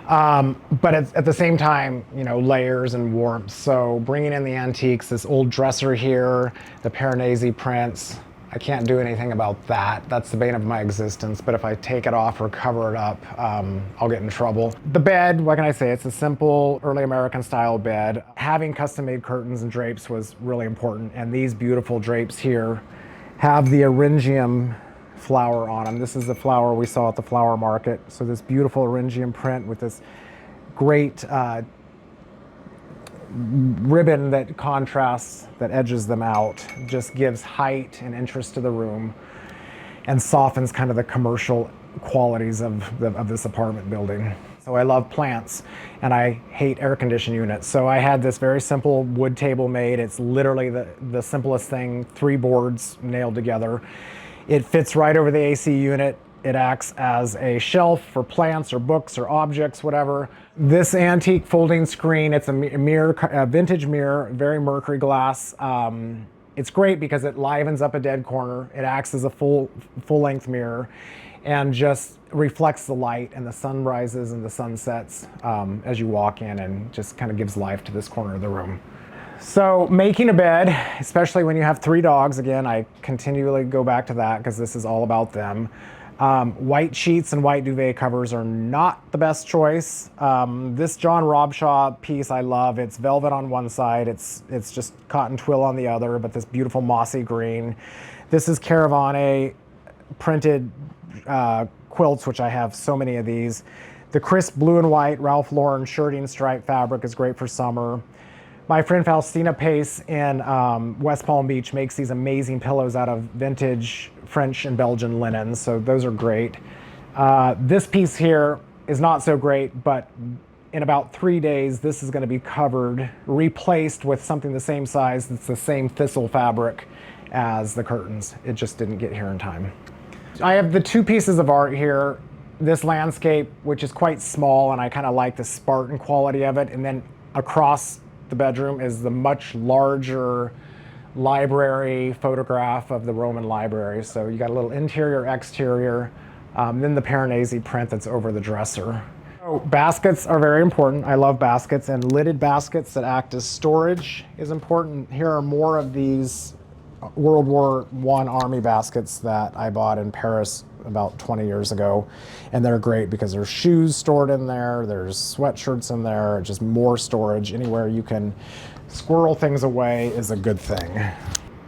But it's, at the same time, you know, layers and warmth. So bringing in the antiques, this old dresser here, the Piranesi prints, I can't do anything about that. That's the bane of my existence. But if I take it off or cover it up, I'll get in trouble. The bed, what can I say? It's a simple, early American style bed. Having custom made curtains and drapes was really important. And these beautiful drapes here have the Eryngium flower on them. This is the flower we saw at the flower market. So this beautiful Eryngium print with this great ribbon that contrasts, that edges them out, just gives height and interest to the room and softens kind of the commercial qualities of this apartment building. So I love plants and I hate air conditioning units. So I had this very simple wood table made. It's literally the simplest thing, 3 boards nailed together. It fits right over the AC unit. It acts as a shelf for plants or books or objects, whatever. This antique folding screen, it's a mirror, a vintage mirror, very mercury glass. It's great because it livens up a dead corner. It acts as a full-length mirror and just reflects the light and the sunrises and the sunsets as you walk in, and just kind of gives life to this corner of the room. So making a bed, especially when you have 3 dogs, again, I continually go back to that because this is all about them. White sheets and white duvet covers are not the best choice. This John Robshaw piece I love. It's velvet on one side, it's just cotton twill on the other, but this beautiful mossy green. This is Caravane printed quilts, which I have so many of these. The crisp blue and white Ralph Lauren shirting stripe fabric is great for summer. My friend Faustina Pace in West Palm Beach makes these amazing pillows out of vintage French and Belgian linens, so those are great. This piece here is not so great, but in about 3 days, this is going to be covered, replaced with something the same size, that's the same thistle fabric as the curtains. It just didn't get here in time. I have the 2 pieces of art here. This landscape, which is quite small, and I kind of like the Spartan quality of it, and then across the bedroom is the much larger library photograph of the Roman library. So you got a little interior, exterior, then the Piranesi print that's over the dresser. So baskets are very important. I love baskets, and lidded baskets that act as storage is important. Here are more of these World War I Army baskets that I bought in Paris about 20 years ago, and they're great because there's shoes stored in there, there's sweatshirts in there, just more storage. Anywhere you can squirrel things away is a good thing.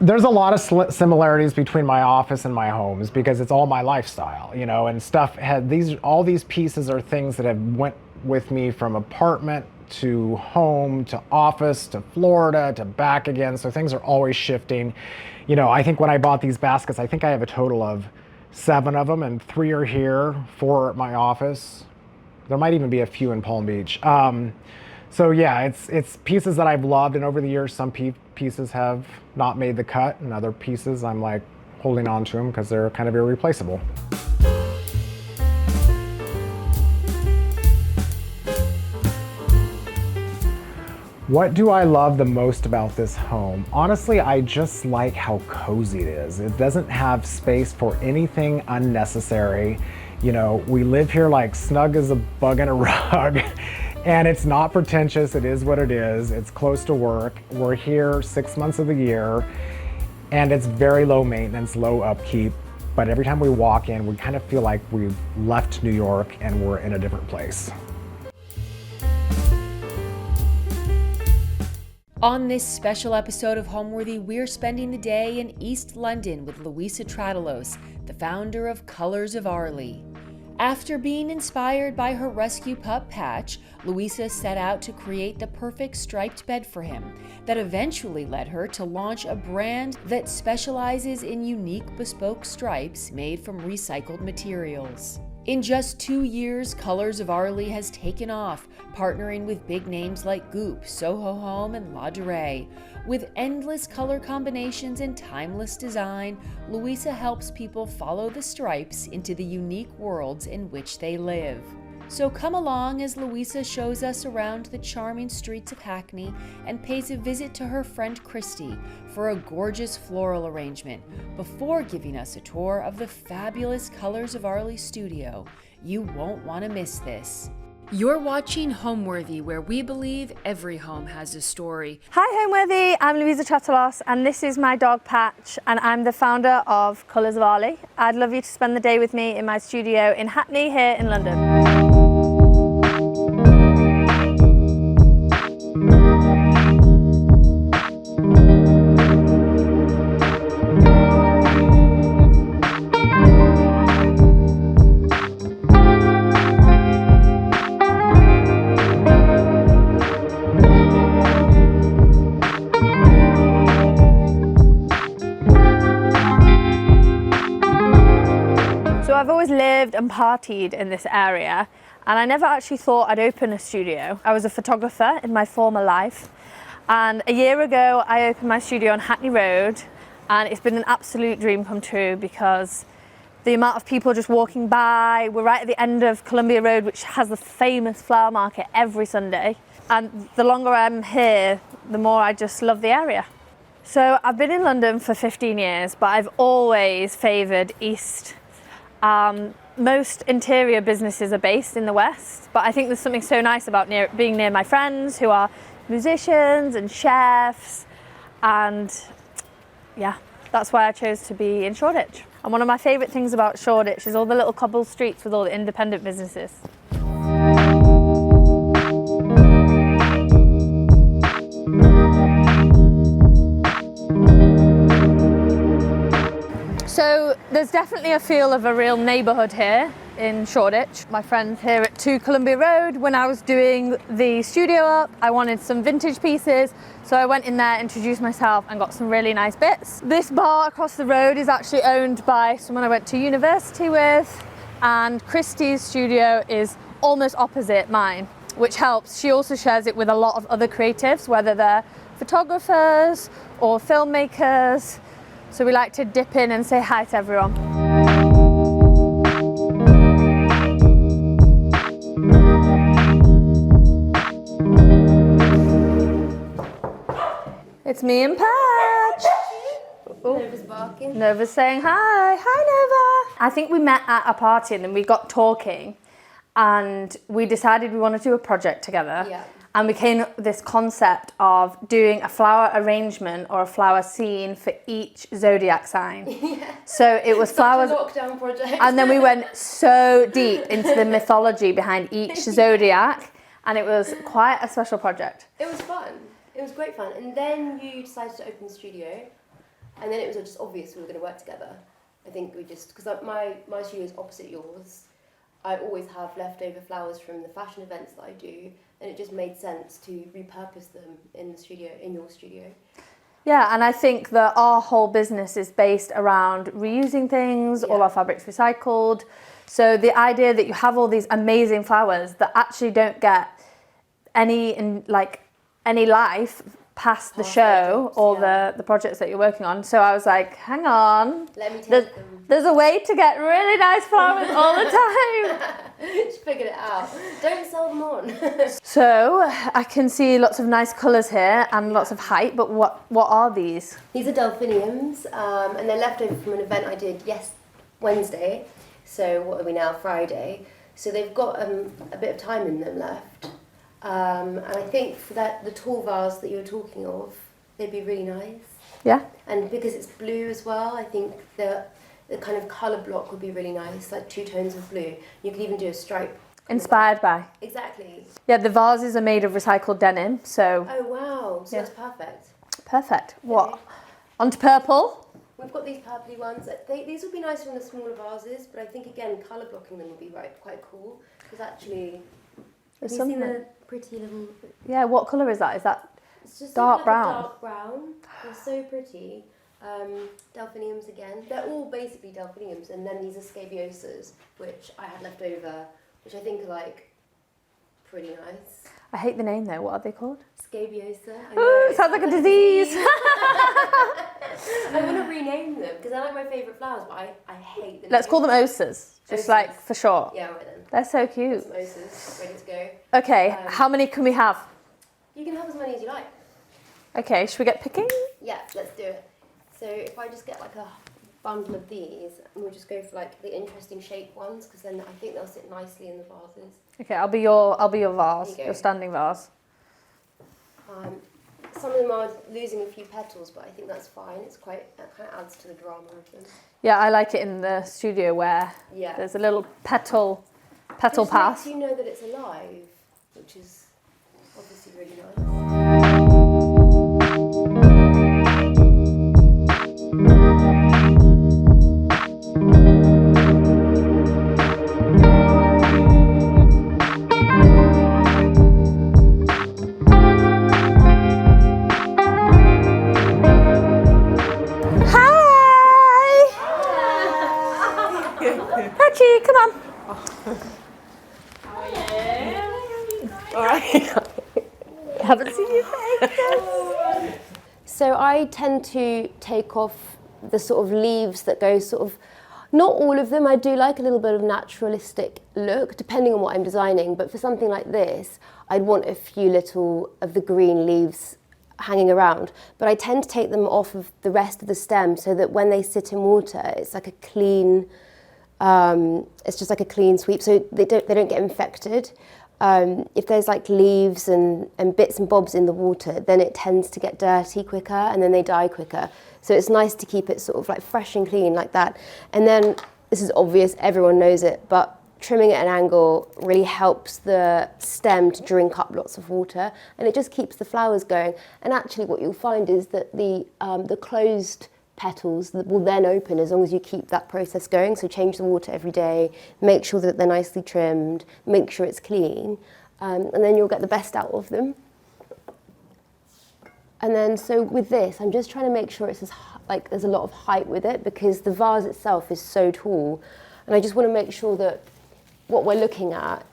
There's a lot of similarities between my office and my homes because it's all my lifestyle, you know, and stuff had all these pieces are things that have went with me from apartment to home to office to Florida to back again. So things are always shifting. You know, I think when I bought these baskets, I think I have a total of 7 of them, and 3 are here, 4 at my office. There might even be a few in Palm Beach. So yeah, it's pieces that I've loved, and over the years, some pieces have not made the cut, and other pieces I'm like holding on to them because they're kind of irreplaceable. What do I love the most about this home? Honestly, I just like how cozy it is. It doesn't have space for anything unnecessary. You know, we live here like snug as a bug in a rug, and it's not pretentious. It is what it is. It's close to work. We're here 6 months of the year, and it's very low maintenance, low upkeep. But every time we walk in, we kind of feel like we've left New York and we're in a different place.
On this special episode of Homeworthy, we're spending the day in East London with Louisa Tratalos, the founder of Colours of Arley. After being inspired by her rescue pup Patch, Louisa set out to create the perfect striped bed for him that eventually led her to launch a brand that specializes in unique bespoke stripes made from recycled materials. In just 2 years, Colours of Arley has taken off, partnering with big names like Goop, Soho Home, and La Durée. With endless color combinations and timeless design, Louisa helps people follow the stripes into the unique worlds in which they live. So come along as Louisa shows us around the charming streets of Hackney and pays a visit to her friend Christy for a gorgeous floral arrangement before giving us a tour of the fabulous Colours of Arley studio. You won't want to miss this. You're watching Homeworthy, where we believe every home has a story.
Hi Homeworthy, I'm Louisa Tratalos and this is my dog Patch, and I'm the founder of Colours of Arley. I'd love you to spend the day with me in my studio in Hackney here in London. I've always lived and partied in this area, and I never actually thought I'd open a studio. I was a photographer in my former life, and a year ago I opened my studio on Hackney Road, and it's been an absolute dream come true because the amount of people just walking by. We're right at the end of Columbia Road, which has the famous flower market every Sunday, and the longer I'm here, the more I just love the area. So I've been in London for 15 years, but I've always favoured East. Most interior businesses are based in the West, but I think there's something so nice about being near my friends who are musicians and chefs, and yeah, that's why I chose to be in Shoreditch. And one of my favourite things about Shoreditch is all the little cobbled streets with all the independent businesses. So there's definitely a feel of a real neighbourhood here in Shoreditch. My friends here at 2 Columbia Road, when I was doing the studio up, I wanted some vintage pieces, so I went in there, introduced myself and got some really nice bits. This bar across the road is actually owned by someone I went to university with, and Christy's studio is almost opposite mine, which helps. She also shares it with a lot of other creatives, whether they're photographers or filmmakers. So we like to dip in and say hi to everyone. It's me and Patch.
Nova's barking.
Nova's saying hi. Hi, Nova. I think we met at a party and then we got talking and we decided we want to do a project together.
Yeah.
and we came up with this concept of doing a flower arrangement or a flower scene for each zodiac sign. So it was flowers.
Such a lockdown project.
And then we went so deep into the mythology behind each zodiac, and it was quite a special project.
It was fun. It was great fun. And then you decided to open the studio, and then it was just obvious we were going to work together. I think we just, because my studio is opposite yours, I always have leftover flowers from the fashion events that I do, and it just made sense to repurpose them in the studio, in your studio.
Yeah, and I think that our whole business is based around reusing things, all our fabrics recycled. So the idea that you have all these amazing flowers that actually don't get any life past the show or the projects that you're working on. So I was like, hang on,
Let me take them.
there's a way to get really nice flowers all the time.
Just figured it out. Don't sell them on.
So I can see lots of nice colours here and lots of height, but what are these?
These are delphiniums, and they're left over from an event I did Wednesday. So what are we now? Friday. So they've got a bit of time in them left. And I think for the tall vase that you were talking of, they'd be really nice.
Yeah.
And because it's blue as well, I think the kind of colour block would be really nice, like 2 tones of blue. You could even do a stripe.
Inspired by.
Exactly.
Yeah, the vases are made of recycled denim, so...
Oh wow, so that's perfect.
Perfect. What? Onto purple?
We've got these purpley ones. These would be nicer in the smaller vases, but I think again, colour blocking them would be quite cool. Because actually, have you seen the pretty little...
Yeah, what colour is that? Is that
It's just
dark
like
brown?
A dark brown. They're so pretty. Delphiniums again. They're all basically delphiniums, and then these are scabiosas, which I had left over, which I think are like pretty nice.
I hate the name though. What are they called?
Scabiosa.
Oh, it sounds like a disease.
I want to rename them because they're like my favourite flowers, but I hate them.
Let's call them osas, just
Osas.
like for short.
Yeah, right then.
They're so cute.
Some osas ready to go.
Okay, how many can we have?
You can have as many as you like.
Okay, should we get picking?
Yeah, let's do it. So if I just get like a bundle of these, and we'll just go for like the interesting shaped ones, because then I think they'll sit nicely in the vases.
Okay, I'll be your vase,
There you go.
your standing vase.
Some of them are losing a few petals, but I think that's fine. That kind of adds to the drama of them.
Yeah, I like it in the studio where
Yeah.
there's a little petal
Just
path.
makes you know that it's alive, which is obviously really nice.
Archie, come on. Haven't seen you for ages.
So I tend to take off the sort of leaves that go sort of, not all of them, I do like a little bit of naturalistic look, depending on what I'm designing, but for something like this, I'd want a few little of the green leaves hanging around, but I tend to take them off of the rest of the stem so that when they sit in water, it's like a clean, it's just like a clean sweep, so they don't get infected. If there's like leaves and bits and bobs in the water, then it tends to get dirty quicker and then they die quicker. So it's nice to keep it sort of like fresh and clean like that. And then, this is obvious, everyone knows it, but trimming at an angle really helps the stem to drink up lots of water, and it just keeps the flowers going. And actually what you'll find is that the closed petals that will then open as long as you keep that process going. So change the water every day, make sure that they're nicely trimmed, make sure it's clean, and then you'll get the best out of them. And then so with this, I'm just trying to make sure it's like there's a lot of height with it, because the vase itself is so tall, and I just want to make sure that what we're looking at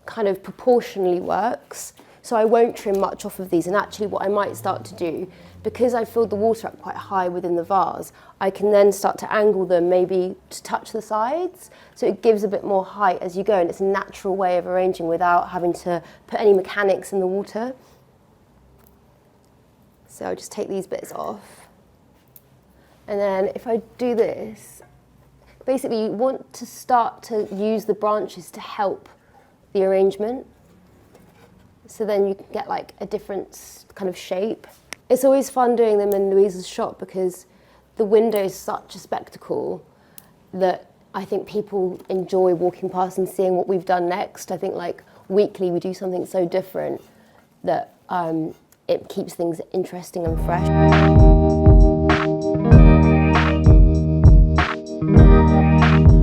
kind of proportionally works. So I won't trim much off of these, and actually what I might start to do, because I filled the water up quite high within the vase, I can then start to angle them maybe to touch the sides, so it gives a bit more height as you go, and it's a natural way of arranging without having to put any mechanics in the water. So I'll just take these bits off. And then if I do this, basically you want to start to use the branches to help the arrangement. so then you can get like a different kind of shape. It's always fun doing them in Louisa's shop because the window is such a spectacle that I think people enjoy walking past and seeing what we've done next. I think like weekly we do something so different that it keeps things interesting and fresh.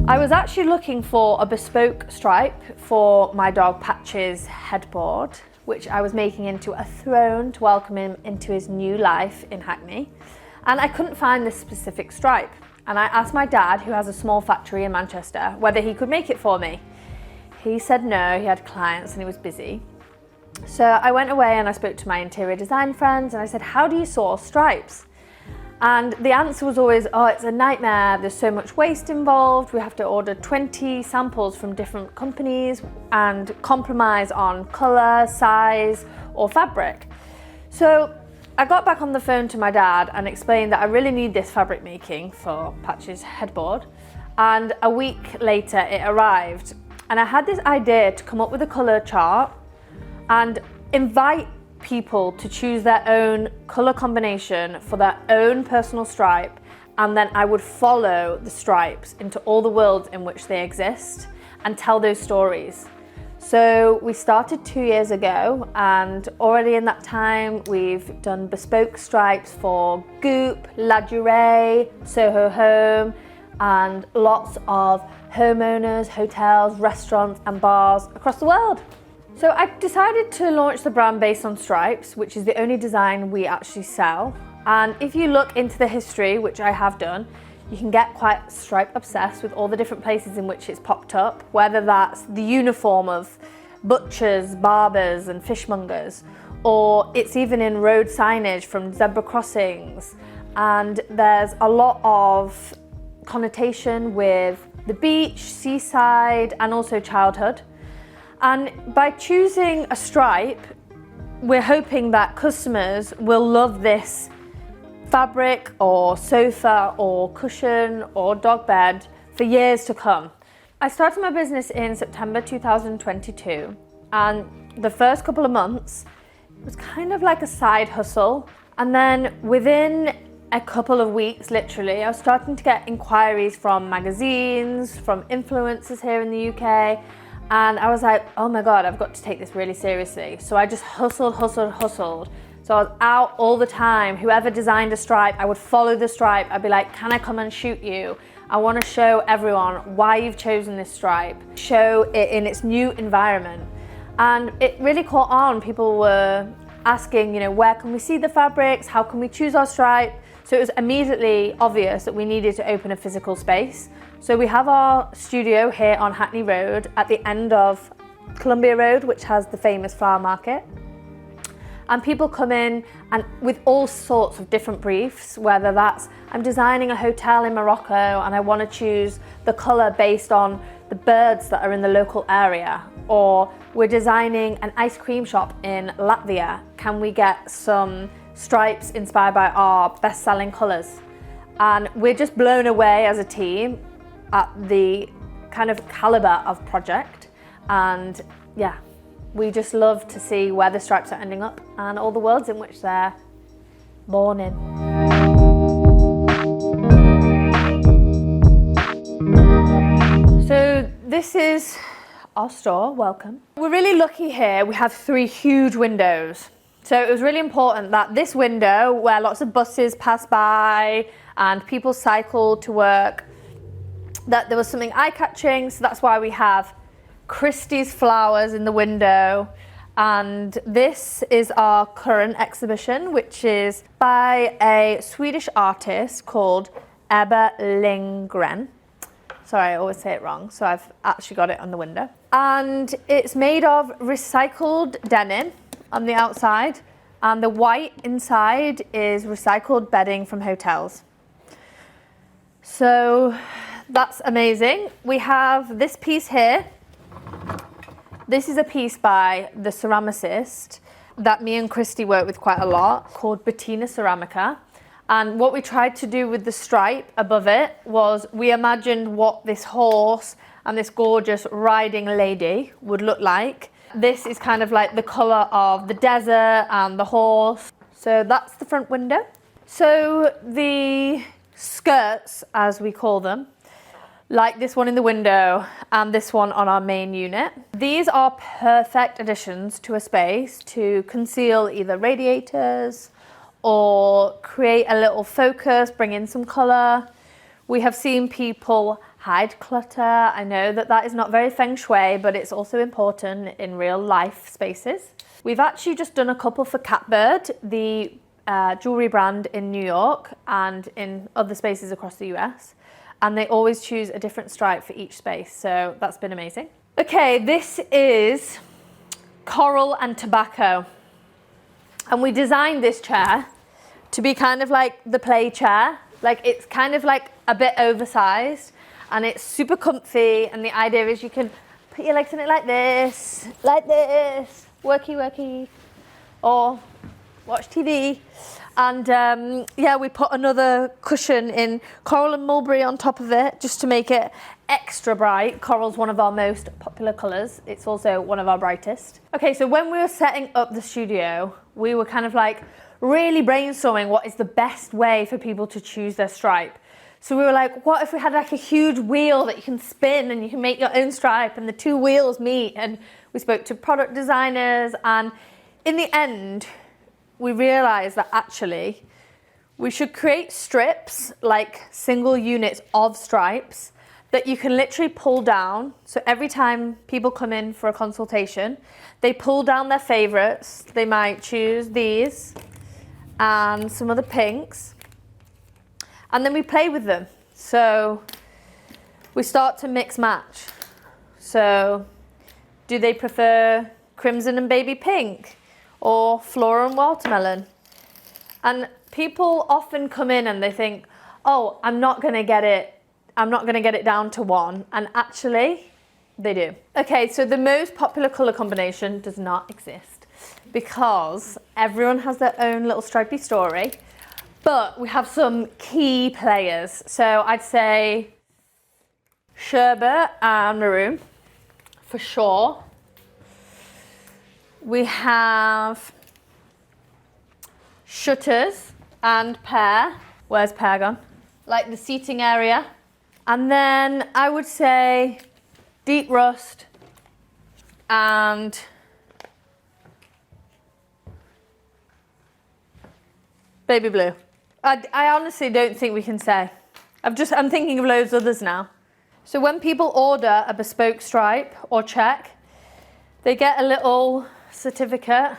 I was actually looking for a bespoke stripe for my dog Patch's headboard, which I was making into a throne to welcome him into his new life in Hackney. And I couldn't find this specific stripe. And I asked my dad, who has a small factory in Manchester, whether he could make it for me. He said no, he had clients and he was busy. So I went away and I spoke to my interior design friends and I said, how do you source stripes? And the answer was always, oh, it's a nightmare. There's so much waste involved. We have to order 20 samples from different companies and compromise on colour, size, or fabric. So I got back on the phone to my dad and explained that I really need this fabric making for Patch's headboard. And a week later it arrived. And I had this idea to come up with a colour chart and invite people to choose their own colour combination for their own personal stripe, and then I would follow the stripes into all the worlds in which they exist and tell those stories. So we started 2 years ago, and already in that time we've done bespoke stripes for Goop, La Durée, Soho Home, and lots of homeowners, hotels, restaurants and bars across the world. So I decided to launch the brand based on stripes, which is the only design we actually sell. And if you look into the history, which I have done, you can get quite stripe obsessed with all the different places in which it's popped up, whether that's the uniform of butchers, barbers and fishmongers, or it's even in road signage from zebra crossings. And there's a lot of connotation with the beach, seaside and also childhood. And by choosing a stripe, we're hoping that customers will love this fabric or sofa or cushion or dog bed for years to come. I started my business in September 2022, and the first couple of months was kind of like a side hustle. And then within a couple of weeks, literally, I was starting to get inquiries from magazines, from influencers here in the UK. And I was like, oh my God, I've got to take this really seriously. So I just hustled. So I was out all the time. Whoever designed a stripe, I would follow the stripe. I'd be like, can I come and shoot you? I want to show everyone why you've chosen this stripe. Show it in its new environment. And it really caught on. People were asking, where can we see the fabrics? How can we choose our stripe? So it was immediately obvious that we needed to open a physical space. So we have our studio here on Hackney Road at the end of Columbia Road, which has the famous flower market. And people come in and with all sorts of different briefs, whether that's I'm designing a hotel in Morocco and I want to choose the colour based on the birds that are in the local area, or we're designing an ice cream shop in Latvia. Can we get some stripes inspired by our best-selling colours? And we're just blown away as a team at the kind of calibre of project. And yeah, we just love to see where the stripes are ending up and all the worlds in which they're born in. So this is our store, welcome. We're really lucky here, we have 3 huge windows. So it was really important that this window, where lots of buses pass by and people cycle to work, that there was something eye-catching, so that's why we have Christie's flowers in the window. And this is our current exhibition, which is by a Swedish artist called Ebba Lindgren. Sorry, I always say it wrong, so I've actually got it on the window. And it's made of recycled denim on the outside, and the white inside is recycled bedding from hotels. So that's amazing. We have this piece here. This is a piece by the ceramicist that me and Christy work with quite a lot, called Bettina Ceramica. And what we tried to do with the stripe above it was we imagined what this horse and this gorgeous riding lady would look like. This is kind of like the colour of the desert and the horse. So that's the front window. So the skirts, as we call them, like this one in the window and this one on our main unit. These are perfect additions to a space to conceal either radiators or create a little focus, bring in some colour. We have seen people hide clutter. I know that that is not very feng shui, but it's also important in real life spaces. We've actually just done a couple for Catbird, the jewellery brand in New York and in other spaces across the US. And they always choose a different stripe for each space, so that's been amazing. Okay, this is coral and tobacco. And we designed this chair to be kind of like the play chair. Like it's kind of like a bit oversized and it's super comfy, and the idea is you can put your legs in it like this, worky, worky, or watch TV. And yeah, we put another cushion in coral and mulberry on top of it just to make it extra bright. Coral's one of our most popular colours. It's also one of our brightest. Okay, so when we were setting up the studio, we were kind of like really brainstorming what is the best way for people to choose their stripe. So we were like, what if we had like a huge wheel that you can spin and you can make your own stripe and the two wheels meet? And we spoke to product designers, and in the end, we realised that actually we should create strips, like single units of stripes that you can literally pull down. So every time people come in for a consultation, they pull down their favourites. They might choose these and some of the pinks, and then we play with them. So we start to mix match. So do they prefer crimson and baby pink, or floral and watermelon? And people often come in and they think, oh, I'm not gonna get it down to one, and actually they do. Okay, so the most popular colour combination does not exist because everyone has their own little stripy story, but we have some key players. So I'd say sherbet and maroon for sure. We have shutters and pear. Where's pear gone? Like the seating area. And then I would say deep rust and baby blue. I honestly don't think we can say. I'm thinking of loads of others now. So when people order a bespoke stripe or check, they get a little certificate,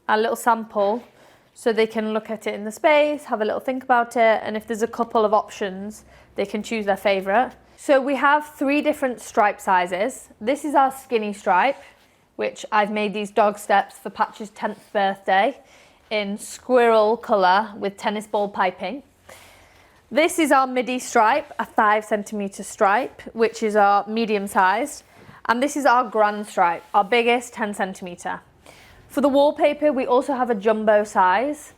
a little sample, so they can look at it in the space, have a little think about it, and if there's a couple of options, they can choose their favourite. So we have 3 different stripe sizes. This is our skinny stripe, which I've made these dog steps for Patch's 10th birthday in squirrel colour with tennis ball piping. This is our midi stripe, a 5 centimetre stripe, which is our medium sized. And this is our grand stripe, our biggest 10 centimetre. For the wallpaper, we also have a jumbo size.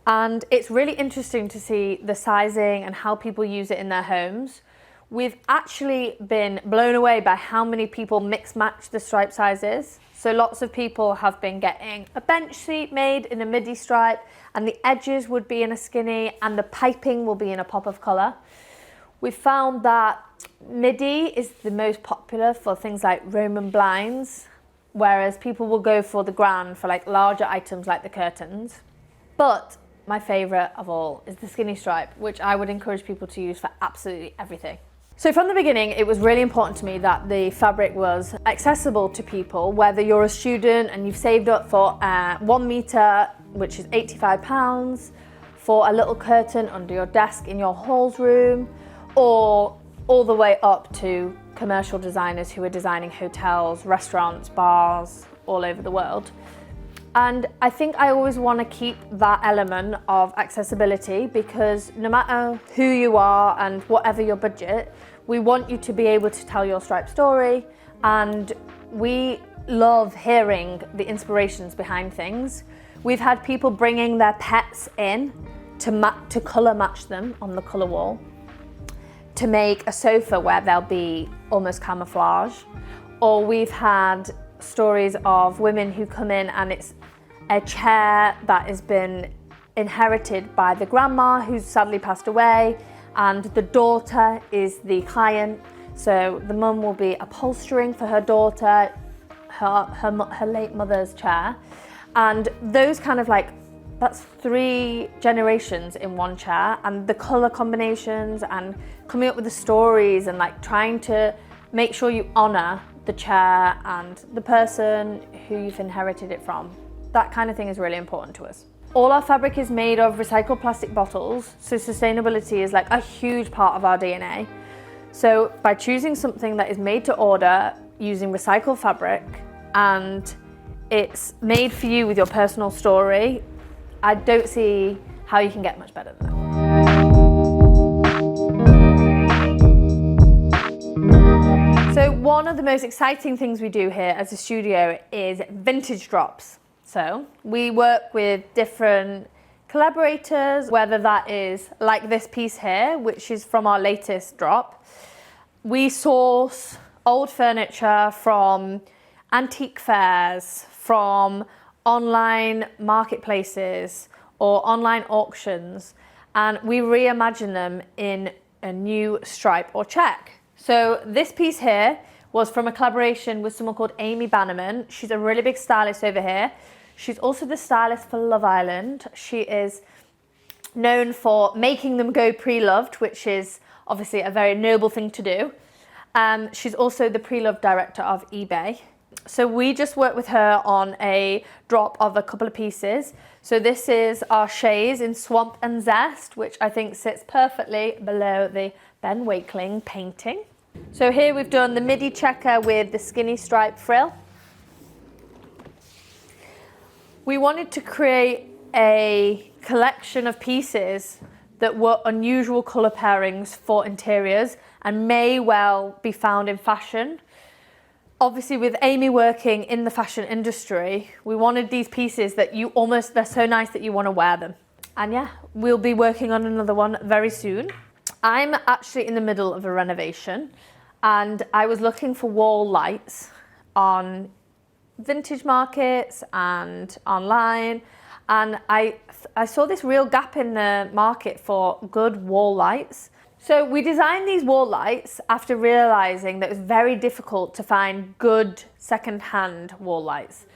And it's really interesting to see the sizing and how people use it in their homes. We've actually been blown away by how many people mix match the stripe sizes. So lots of people have been getting a bench seat made in a midi stripe, and the edges would be in a skinny, and the piping will be in a pop of colour. We found that midi is the most popular for things like Roman blinds, whereas people will go for the grand for like larger items like the curtains. But my favourite of all is the skinny stripe, which I would encourage people to use for absolutely everything. So from the beginning, it was really important to me that the fabric was accessible to people, whether you're a student and you've saved up for 1 metre, which is £85, for a little curtain under your desk in your halls room, or all the way up to commercial designers who are designing hotels, restaurants, bars, all over the world. And I think I always want to keep that element of accessibility, because no matter who you are and whatever your budget, we want you to be able to tell your stripe story, and we love hearing the inspirations behind things. We've had people bringing their pets in to colour match them on the colour wall, to make a sofa where they'll be almost camouflage, or we've had stories of women who come in and it's a chair that has been inherited by the grandma who's sadly passed away, and the daughter is the client. So the mum will be upholstering for her daughter her late mother's chair, and those kind of like, that's 3 generations in one chair, and the colour combinations and coming up with the stories and like trying to make sure you honour the chair and the person who you've inherited it from. That kind of thing is really important to us. All our fabric is made of recycled plastic bottles, so sustainability is like a huge part of our DNA. So by choosing something that is made to order using recycled fabric and it's made for you with your personal story, I don't see how you can get much better than that. So one of the most exciting things we do here as a studio is vintage drops. So we work with different collaborators, whether that is like this piece here, which is from our latest drop. We source old furniture from antique fairs, from online marketplaces or online auctions, and we reimagine them in a new stripe or check. So this piece here was from a collaboration with someone called Amy Bannerman. She's a really big stylist over here. She's also the stylist for Love Island. She is known for making them go pre-loved, which is obviously a very noble thing to do. She's also the pre-loved director of eBay. So we just worked with her on a drop of a couple of pieces. So this is our chaise in Swamp and Zest, which I think sits perfectly below the Ben Wakeling painting. So here we've done the midi checker with the skinny stripe frill. We wanted to create a collection of pieces that were unusual colour pairings for interiors and may well be found in fashion. Obviously, with Amy working in the fashion industry, we wanted these pieces that they're so nice that you want to wear them. And yeah, we'll be working on another one very soon. I'm actually in the middle of a renovation, and I was looking for wall lights on vintage markets and online, and I saw this real gap in the market for good wall lights. So we designed these wall lights after realizing that it was very difficult to find good second-hand wall lights.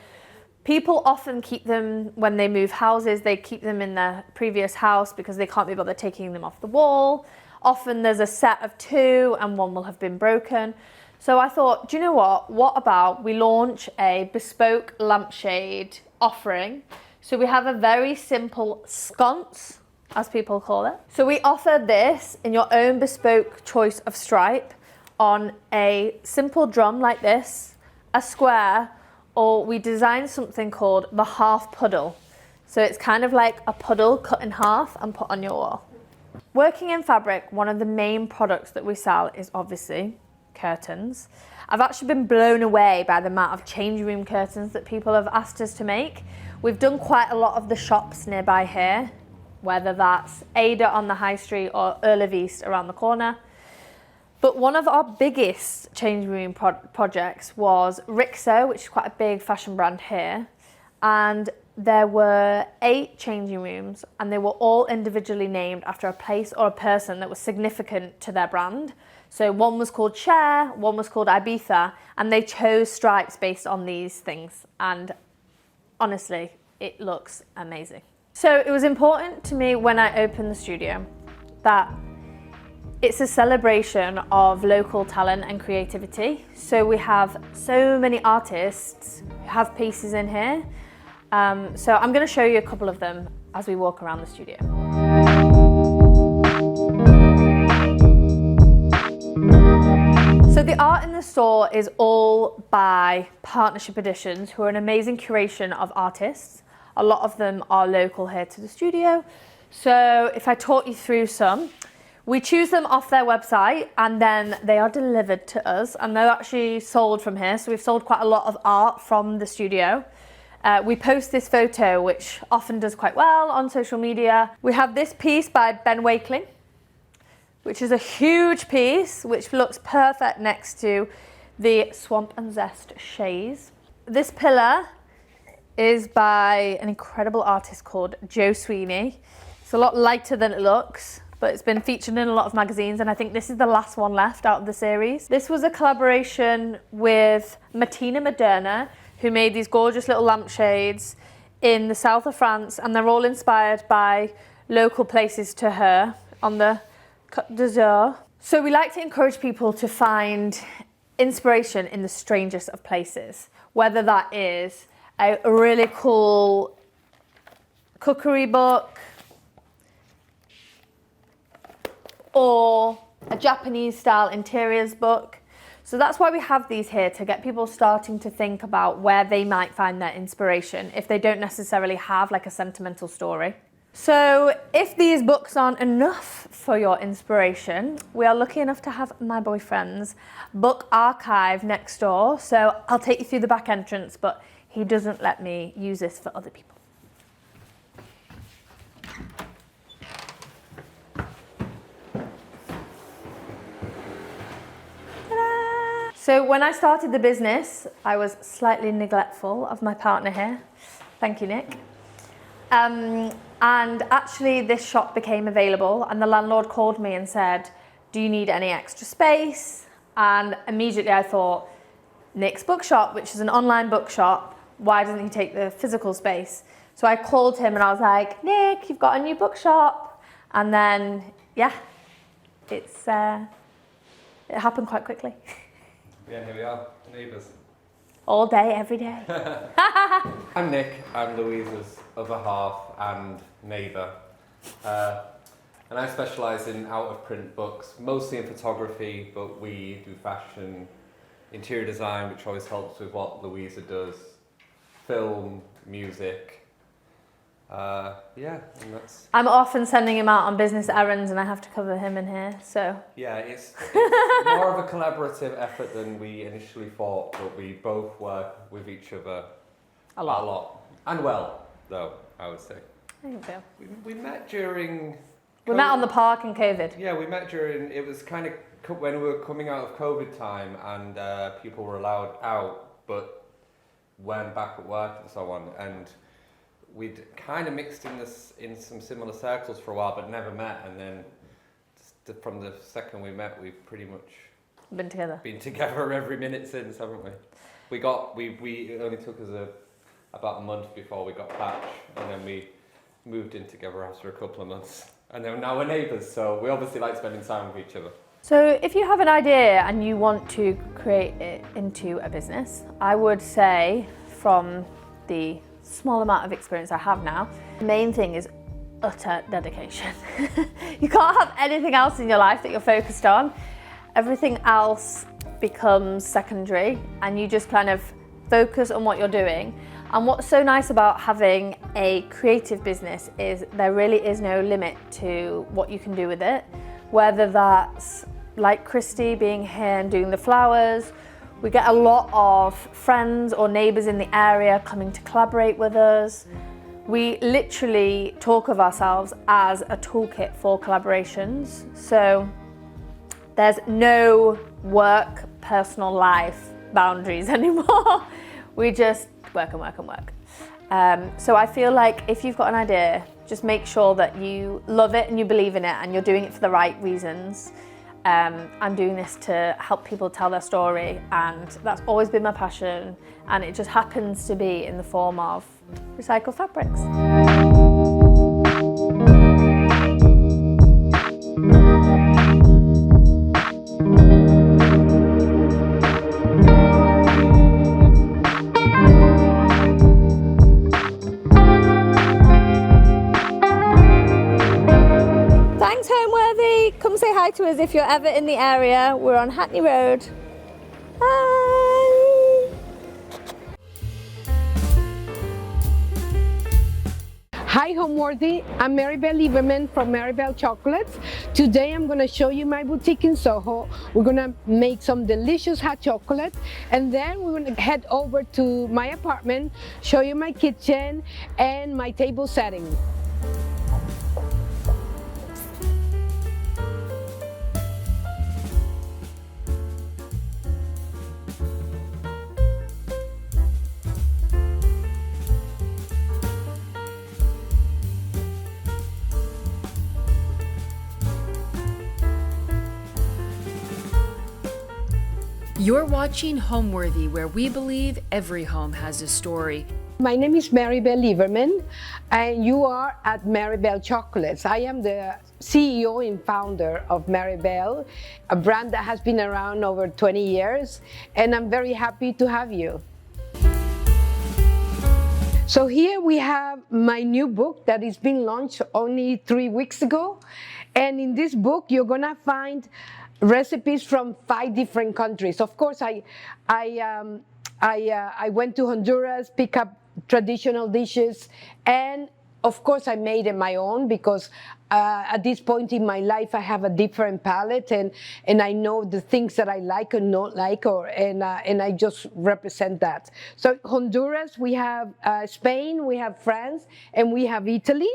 People often keep them when they move houses, they keep them in their previous house because they can't be bothered taking them off the wall. Often there's a set of 2 and one will have been broken. So I thought, do you know what about we launch a bespoke lampshade offering? So we have a very simple sconce, as people call it. So we offer this in your own bespoke choice of stripe on a simple drum like this, a square, or we design something called the half puddle. So it's kind of like a puddle cut in half and put on your wall. Working in fabric, one of the main products that we sell is obviously curtains. I've actually been blown away by the amount of changing room curtains that people have asked us to make. We've done quite a lot of the shops nearby here, whether that's Ada on the High Street or Earl of East around the corner. But one of our biggest changing room projects was Rixo, which is quite a big fashion brand here. And there were 8 changing rooms, and they were all individually named after a place or a person that was significant to their brand. So one was called Cher, one was called Ibiza, and they chose stripes based on these things. And honestly, it looks amazing. So it was important to me when I opened the studio that it's a celebration of local talent and creativity. So we have so many artists who have pieces in here. So I'm going to show you a couple of them as we walk around the studio. So the art in the store is all by Partnership Editions, who are an amazing curation of artists. A lot of them are local here to the studio. So if I talk you through some, we choose them off their website and then they are delivered to us, and they're actually sold from here. So we've sold quite a lot of art from the studio. We post this photo, which often does quite well on social media. We have this piece by Ben Wakeling, which is a huge piece, which looks perfect next to the Swamp and Zest chaise. this pillar is by an incredible artist called Joe Sweeney. It's a lot lighter than it looks, but it's been featured in a lot of magazines, and I think this is the last one left out of the series. This was a collaboration with Martina Moderna, who made these gorgeous little lampshades in the south of France, and they're all inspired by local places to her on the Côte d'Azur. So we like to encourage people to find inspiration in the strangest of places, whether that is a really cool cookery book or a Japanese style interiors book. So that's why we have these here, to get people starting to think about where they might find their inspiration if they don't necessarily have like a sentimental story. So if these books aren't enough for your inspiration, we are lucky enough to have my boyfriend's book archive next door. So I'll take you through the back entrance, but he doesn't let me use this for other people. Ta-da! So when I started the business, I was slightly neglectful of my partner here. Thank you, Nick. And actually this shop became available, and the landlord called me and said, do you need any extra space? And immediately I thought, Nick's bookshop, which is an online bookshop, why doesn't he take the physical space? So I called him and I was like, Nick, you've got a new bookshop. And then, yeah, it happened quite quickly.
Yeah, here we are, neighbours.
All day, every day.
I'm Nick, I'm Louisa's other half and neighbour. And I specialise in out-of-print books, mostly in photography, but we do fashion, interior design, which always helps with what Louisa does, film, music. Yeah, and that's...
I'm often sending him out on business errands and I have to cover him in here, so...
Yeah, it's more of a collaborative effort than we initially thought, but we both work with each other a lot. And well, though, I would say.
I think so.
We met during...
We met on the park in COVID.
Yeah, we met during, it was kind of when we were coming out of COVID time and people were allowed out, but went back at work and so on. And we'd kind of mixed in some similar circles for a while, but never met. And then from the second we met, we've pretty much
been together
every minute since, haven't we? We it only took us about a month before we got patch, and then we moved in together after a couple of months. And then now we're neighbours, so we obviously like spending time with each other.
So if you have an idea and you want to create it into a business, I would say, from the small amount of experience I have now, the main thing is utter dedication. You can't have anything else in your life that you're focused on. Everything else becomes secondary and you just kind of focus on what you're doing. And what's so nice about having a creative business is there really is no limit to what you can do with it. Whether that's like Christy being here and doing the flowers, we get a lot of friends or neighbours in the area coming to collaborate with us. We literally talk of ourselves as a toolkit for collaborations. So there's no work, personal life boundaries anymore. We just work and work and work. So I feel like if you've got an idea, just make sure that you love it and you believe in it and you're doing it for the right reasons. I'm doing this to help people tell their story, and that's always been my passion, and it just happens to be in the form of recycled fabrics. Thanks, Homeworthy. Come say hi to us if you're ever in the area. We're on Hackney Road. Bye.
Hi Homeworthy, I'm Maribel Lieberman from MarieBelle Chocolates. Today I'm going to show you my boutique in Soho. We're going to make some delicious hot chocolate, and then we're going to head over to my apartment, show you my kitchen and my table setting.
You're watching Homeworthy, where we believe every home has a story.
My name is Maribel Lieberman, and you are at MarieBelle Chocolates. I am the CEO and founder of MarieBelle, a brand that has been around over 20 years, and I'm very happy to have you. So here we have my new book that is being launched only 3 weeks ago. And in this book, you're gonna find recipes from 5 different countries. Of course, I went to Honduras, pick up traditional dishes, and of course I made it my own because at this point in my life I have a different palate, and I know the things that I like and not like, and I just represent that. So Honduras, we have Spain, we have France, and we have Italy,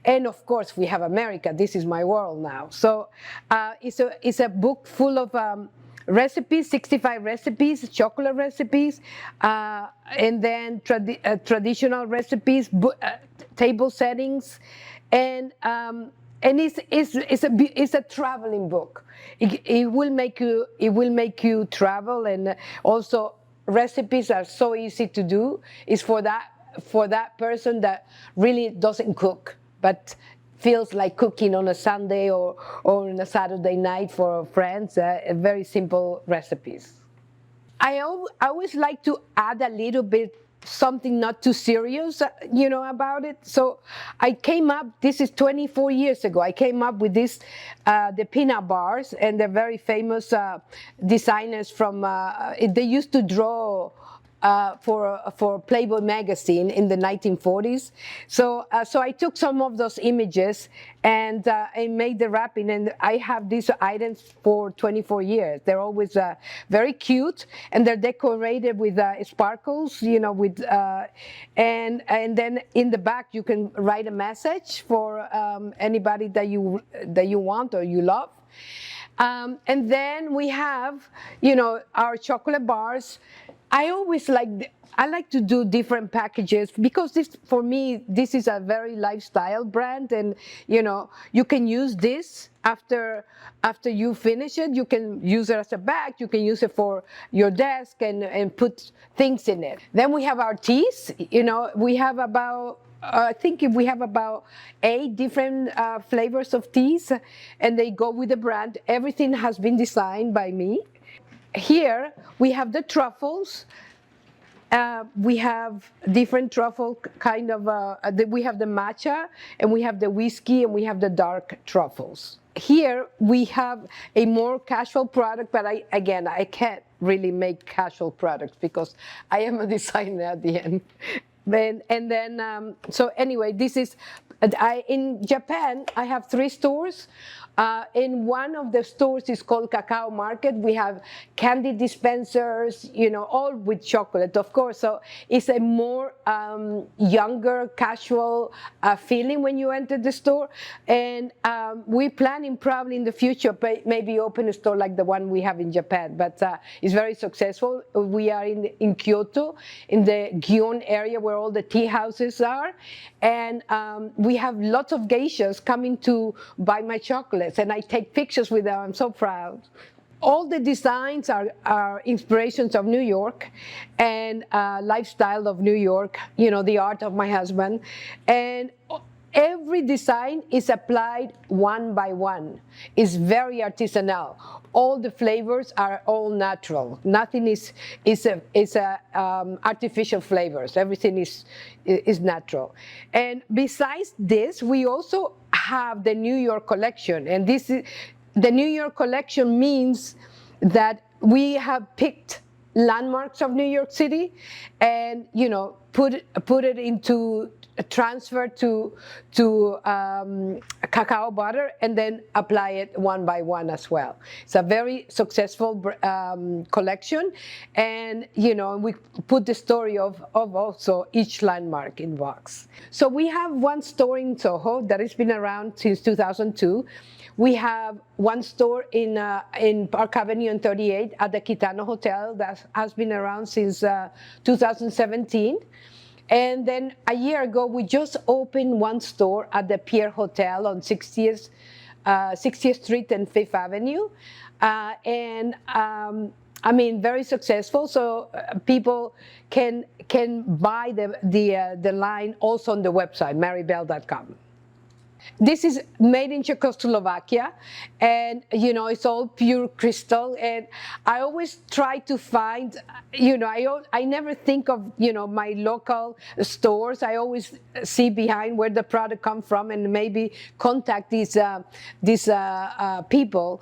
and of course we have America. This is my world now. So it's a book full of recipes, 65 recipes, chocolate recipes, and then traditional recipes, table settings, and it's a traveling book. It will make you travel, and also recipes are so easy to do. It's for that person that really doesn't cook, but feels like cooking on a Sunday or on a Saturday night for friends. Very simple recipes. I always like to add a little bit something not too serious, about it. So I came up, this is 24 years ago, I came up with this, the peanut bars, and they're very famous designers from, they used to draw for Playboy magazine in the 1940s. So I took some of those images and I made the wrapping, and I have these items for 24 years. They're always very cute, and they're decorated with sparkles, with and then in the back you can write a message for anybody that you want or you love. And then we have, our chocolate bars. I like to do different packages because for me, this is a very lifestyle brand, and you can use this after you finish it. You can use it as a bag. You can use it for your desk and put things in it. Then we have our teas. We have about I think we have about 8 different flavors of teas, and they go with the brand. Everything has been designed by me. Here we have the truffles. We have different truffle kind of, we have the matcha, and we have the whiskey, and we have the dark truffles. Here we have a more casual product, but I can't really make casual products because I am a designer at the end. So anyway, this is, in Japan, I have 3 stores. In one of the stores is called Cacao Market. We have candy dispensers, all with chocolate, of course. So it's a more younger, casual feeling when you enter the store. And we're planning probably in the future, maybe open a store like the one we have in Japan. But it's very successful. We are in Kyoto, in the Gion area where all the tea houses are. And we have lots of geishas coming to buy my chocolate. And I take pictures with them. I'm so proud. All the designs are inspirations of New York and lifestyle of New York, the art of my husband. And every design is applied one by one. It's very artisanal. All the flavors are all natural. Nothing is artificial flavors. Everything is natural. And besides this, we also have the New York collection, and the New York collection means that we have picked landmarks of New York City, and put it into transfer to cacao butter, and then apply it one by one as well. It's a very successful collection, and we put the story of also each landmark in box. So we have one store in Soho that has been around since 2002. We have one store in Park Avenue and 38 at the Kitano Hotel that has been around since 2017. And then a year ago, we just opened one store at the Pierre Hotel on 60th Street and 5th Avenue. I mean, very successful. So people can buy the line also on the website, MarieBelle.com. This is made in Czechoslovakia, and it's all pure crystal. And I always try to find, I never think of my local stores. I always see behind where the product comes from, and maybe contact these people.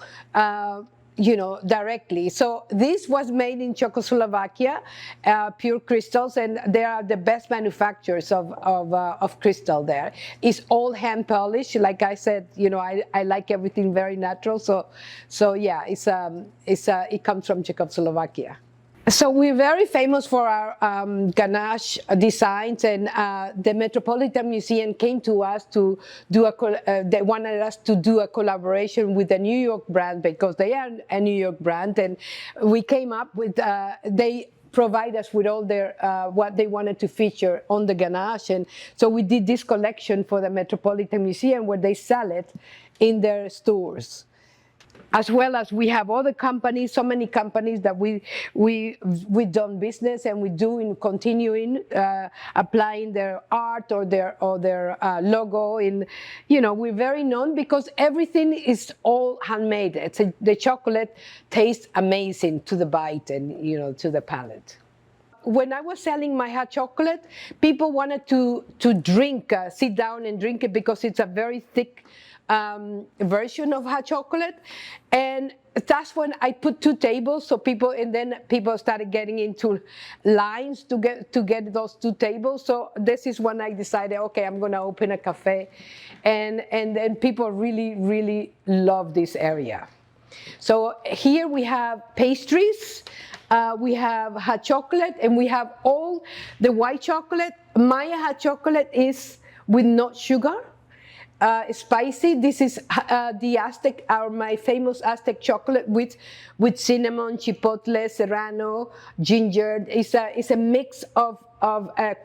Directly. So this was made in Czechoslovakia, pure crystals, and they are the best manufacturers of crystal there. It's all hand polished. Like I said, I like everything very natural. So yeah, it comes from Czechoslovakia. So we're very famous for our ganache designs, and the Metropolitan Museum came to us to do they wanted us to do a collaboration with a New York brand, because they are a New York brand, and we came up with, they provide us with all their what they wanted to feature on the ganache, and so we did this collection for the Metropolitan Museum where they sell it in their stores. As well as we have other companies, so many companies that we've done business, and we do in continuing applying their art or their logo. We're very known because everything is all handmade. The chocolate tastes amazing to the bite and to the palate. When I was selling my hot chocolate, people wanted to drink, sit down and drink it, because it's a very thick version of hot chocolate, and that's when I put 2 tables, so people started getting into lines to get those 2 tables. So this is when I decided, okay, I'm going to open a cafe, and then people really love this area. So here we have pastries, we have hot chocolate, and we have all the white chocolate. My hot chocolate is with no sugar. Spicy. This is the Aztec, my famous Aztec chocolate with cinnamon, chipotle, serrano, ginger. It's a mix of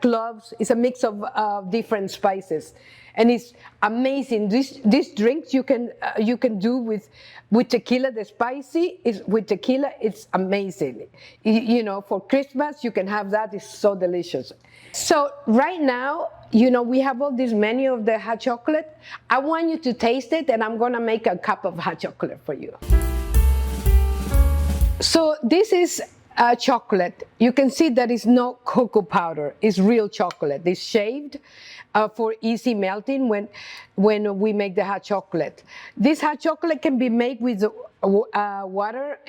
cloves. It's a mix of different spices, and it's amazing. These drinks you can do with tequila. The spicy is with tequila. It's amazing. For Christmas you can have that. It's so delicious. So right now, we have all this menu of the hot chocolate. I want you to taste it, and I'm gonna make a cup of hot chocolate for you. So this is chocolate. You can see that it's no cocoa powder. It's real chocolate. It's shaved for easy melting when we make the hot chocolate. This hot chocolate can be made with water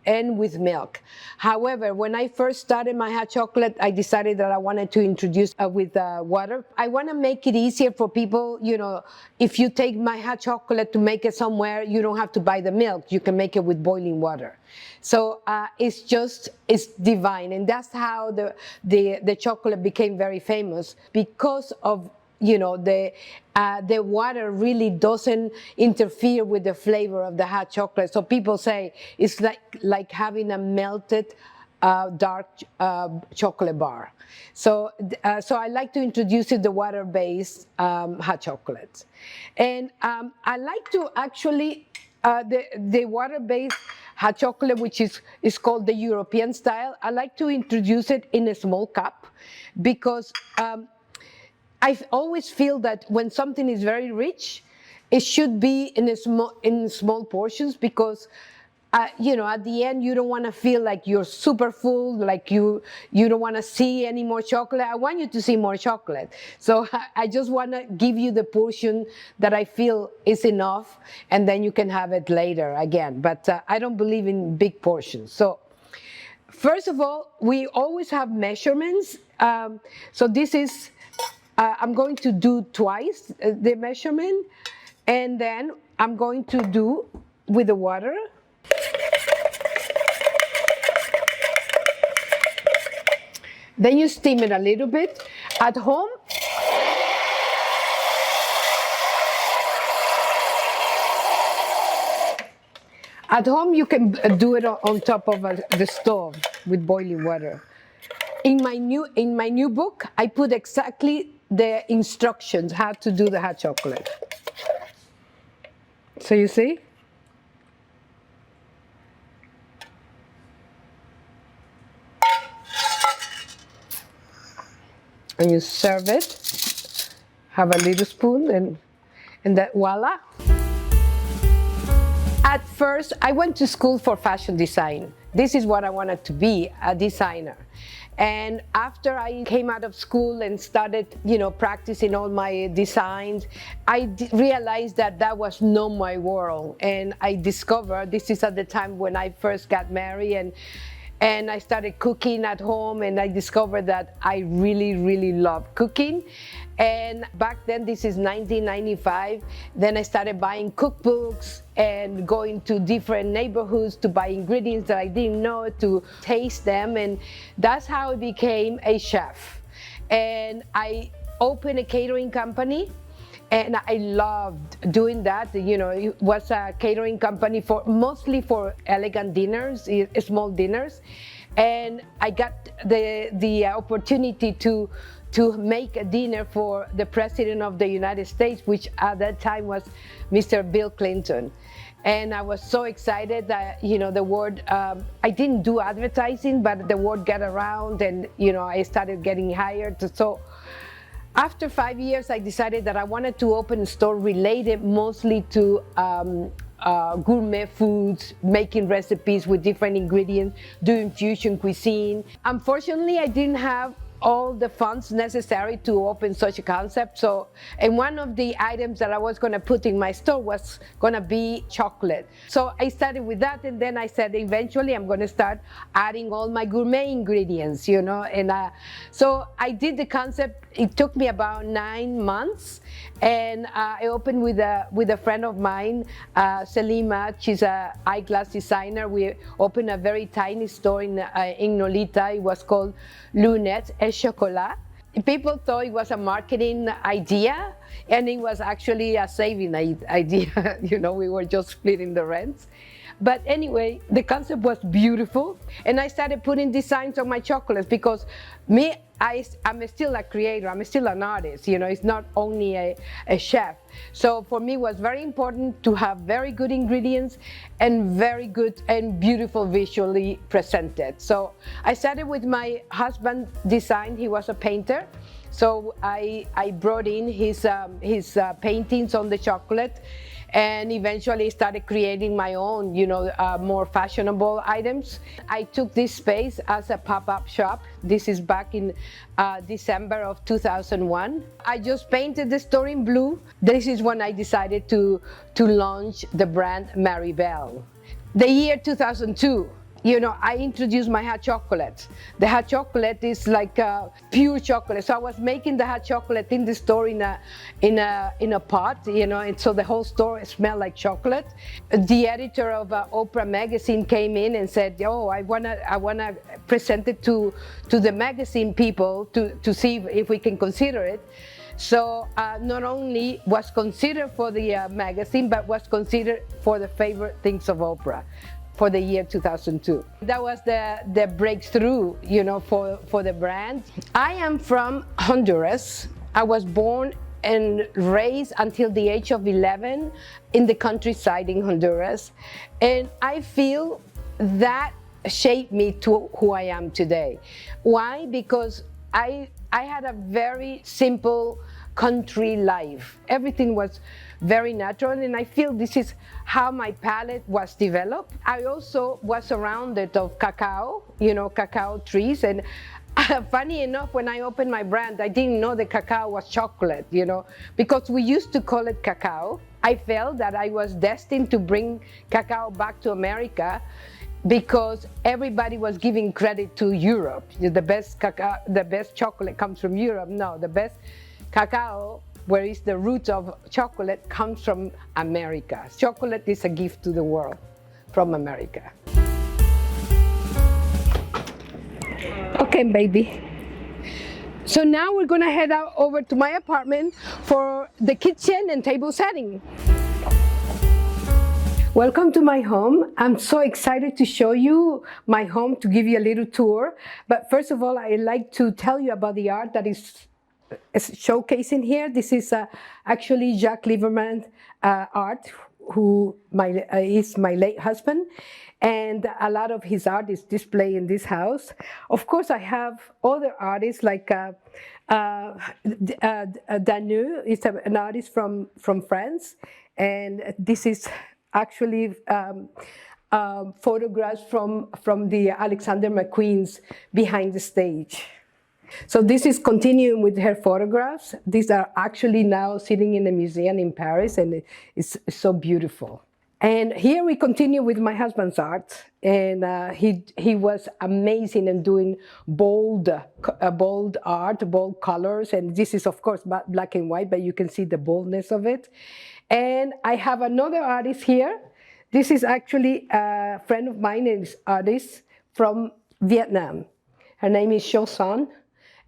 and with milk. However, when I first started my hot chocolate, I decided that I wanted to introduce with water. I want to make it easier for people. If you take my hot chocolate to make it somewhere, you don't have to buy the milk. You can make it with boiling water. So it's divine, and that's how the chocolate became very famous, because of the water really doesn't interfere with the flavor of the hot chocolate. So people say it's like having a melted dark chocolate bar. So I like to introduce the water-based hot chocolate, and I like to actually the water-based hot chocolate, which is called the European style. I like to introduce it in a small cup, because I always feel that when something is very rich, it should be in small portions, because at the end you don't want to feel like you're super full, like you don't want to see any more chocolate. I want you to see more chocolate. So I just want to give you the portion that I feel is enough, and then you can have it later again. But I don't believe in big portions. So first of all, we always have measurements. So this is I'm going to do twice the measurement, and then I'm going to do with the water. Then you steam it a little bit. At home, you can do it on top of the stove with boiling water. In my new book, I put exactly the instructions how to do the hot chocolate. So you see? and you serve it. Have a little spoon and that voila. At first, I went to school for fashion design. This is what I wanted to be, a designer. And after I came out of school and started, practicing all my designs, I realized that that was not my world. And I discovered, this is at the time when I first got married, and I started cooking at home, and I discovered that I really, really love cooking. And back then, this is 1995, then I started buying cookbooks and going to different neighborhoods to buy ingredients that I didn't know, to taste them, and that's how I became a chef. And I opened a catering company, and I loved doing that. It was a catering company mostly for elegant dinners, small dinners. And I got the opportunity to make a dinner for the President of the United States, which at that time was Mr. Bill Clinton. And I was so excited that, the word, I didn't do advertising, but the word got around, and, I started getting hired. So after 5 years, I decided that I wanted to open a store related mostly to gourmet foods, making recipes with different ingredients, doing fusion cuisine. Unfortunately, I didn't have all the funds necessary to open such a concept. And one of the items that I was going to put in my store was going to be chocolate. So I started with that, and then I said eventually I'm going to start adding all my gourmet ingredients, And so I did the concept. It took me about 9 months, and I opened with a friend of mine, Selima. She's an eyeglass designer. We opened a very tiny store in Nolita. It was called Lunettes et Chocolat. People thought it was a marketing idea, and it was actually a saving idea. We were just splitting the rents. But anyway, the concept was beautiful, and I started putting designs on my chocolates because I'm still a creator, I'm still an artist, it's not only a chef. So for me, it was very important to have very good ingredients and very good and beautiful visually presented. So I started with my husband's design. He was a painter. So I brought in his paintings on the chocolate, and eventually started creating my own, more fashionable items. I took this space as a pop-up shop. This is back in December of 2001. I just painted the store in blue. This is when I decided to launch the brand MarieBelle. The year 2002. I introduced my hot chocolate. The hot chocolate is like pure chocolate. So I was making the hot chocolate in the store in a pot, and so the whole store smelled like chocolate. The editor of Oprah magazine came in and said, "Oh, I wanna present it to the magazine people to see if we can consider it." So not only was considered for the magazine, but was considered for the favorite things of Oprah for the year 2002. That was the breakthrough, for the brand. I am from Honduras. I was born and raised until the age of 11 in the countryside in Honduras. And I feel that shaped me to who I am today. Why? Because I had a very simple country life. Everything was very natural, and I feel this is how my palate was developed. I also was surrounded of cacao, cacao trees, and funny enough, when I opened my brand, I didn't know that cacao was chocolate, because we used to call it cacao. I felt that I was destined to bring cacao back to America because everybody was giving credit to Europe. The best cacao, the best chocolate comes from Europe. No, the best cacao, where is the root of chocolate, comes from America. Chocolate is a gift to the world from America. Okay, baby. So now we're gonna head out over to my apartment for the kitchen and table setting. Welcome to my home. I'm so excited to show you my home, to give you a little tour. But first of all, I'd like to tell you about the art that is showcasing here. This is actually Jacques Lieberman art, who is my late husband, and a lot of his art is displayed in this house. Of course, I have other artists like Danu is an artist from France, and this is actually photographs from the Alexander McQueen's behind the stage. So this is continuing with her photographs. These are actually now sitting in a museum in Paris, and it's so beautiful. And here we continue with my husband's art, and he was amazing in doing bold art, bold colors, and this is of course black and white, but you can see the boldness of it. And I have another artist here. This is actually a friend of mine, an artist from Vietnam. Her name is Cho Son,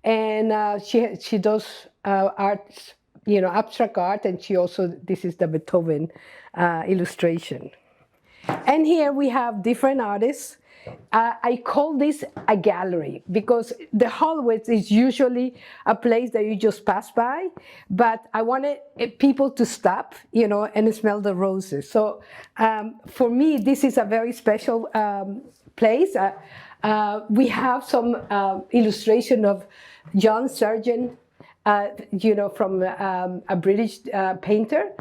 and she does art, abstract art, and this is the Beethoven illustration. And here we have different artists. I call this a gallery because the hallways is usually a place that you just pass by, but I wanted people to stop, and smell the roses. So for me, this is a very special place. We have some illustration of John Sargent, from a British painter.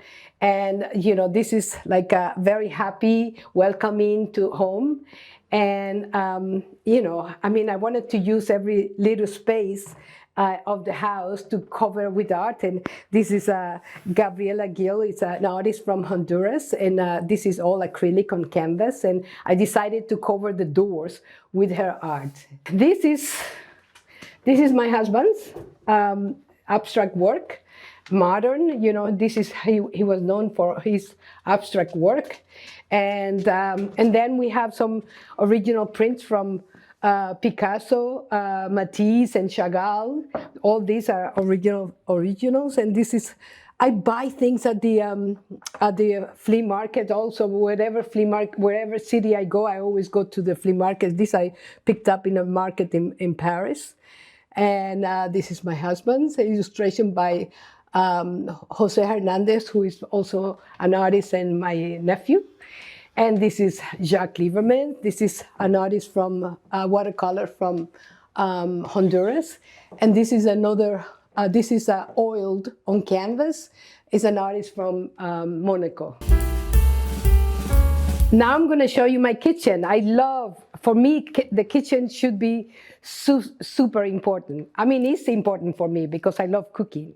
And, this is like a very happy, welcoming to home. And, I wanted to use every little space of the house to cover with art. And this is Gabriela Gil. It's an artist from Honduras. And this is all acrylic on canvas. And I decided to cover the doors with her art. This is my husband's abstract work. Modern, this is he was known for his abstract work, and then we have some original prints from Picasso, Matisse, and Chagall. All these are originals, and this is. I buy things at the flea market also. Wherever city I go, I always go to the flea market. This I picked up in a market in Paris, and this is my husband's illustration by Jose Hernandez, who is also an artist and my nephew. And this is Jacques Lieberman. This is an artist from watercolor from Honduras. And this is another, this is oiled on canvas. It's an artist from Monaco. Now I'm going to show you my kitchen. For me, the kitchen should be super important. I mean, it's important for me because I love cooking.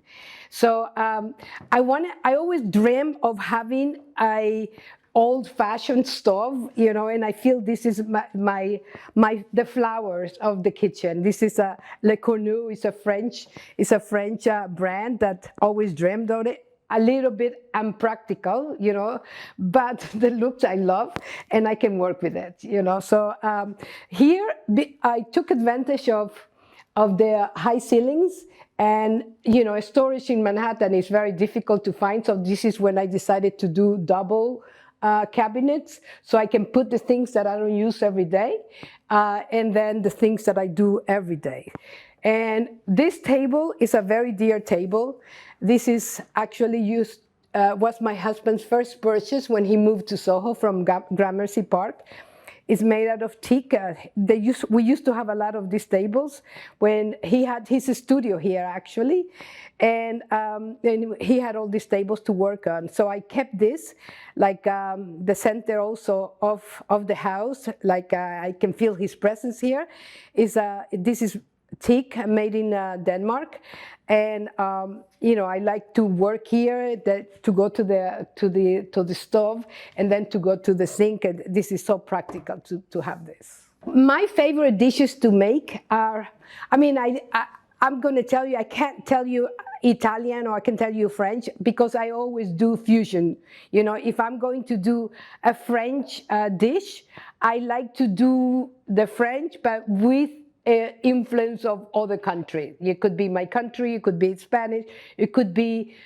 So I always dream of having a old-fashioned stove, and I feel this is the flowers of the kitchen. This is a Le Cornu. It's a French brand that always dreamed of it. A little bit unpractical, but the looks I love, and I can work with it, So here I took advantage of the high ceilings, and storage in Manhattan is very difficult to find. So this is when I decided to do double cabinets, so I can put the things that I don't use every day, and then the things that I do every day. And this table is a very dear table. This is actually was my husband's first purchase when he moved to Soho from Gramercy Park. It's made out of teak. We used to have a lot of these tables when he had his studio here, actually. And he had all these tables to work on. So I kept this, like the center also of the house. Like I can feel his presence here. This is teak made in Denmark, and I like to work here, to go to the stove, and then to go to the sink. And this is so practical to have this. My favorite dishes to make are, I'm going to tell you, I can't tell you Italian or I can tell you French because I always do fusion. If I'm going to do a French dish, I like to do the French, but with influence of other countries. It could be my country, it could be Spanish, it could be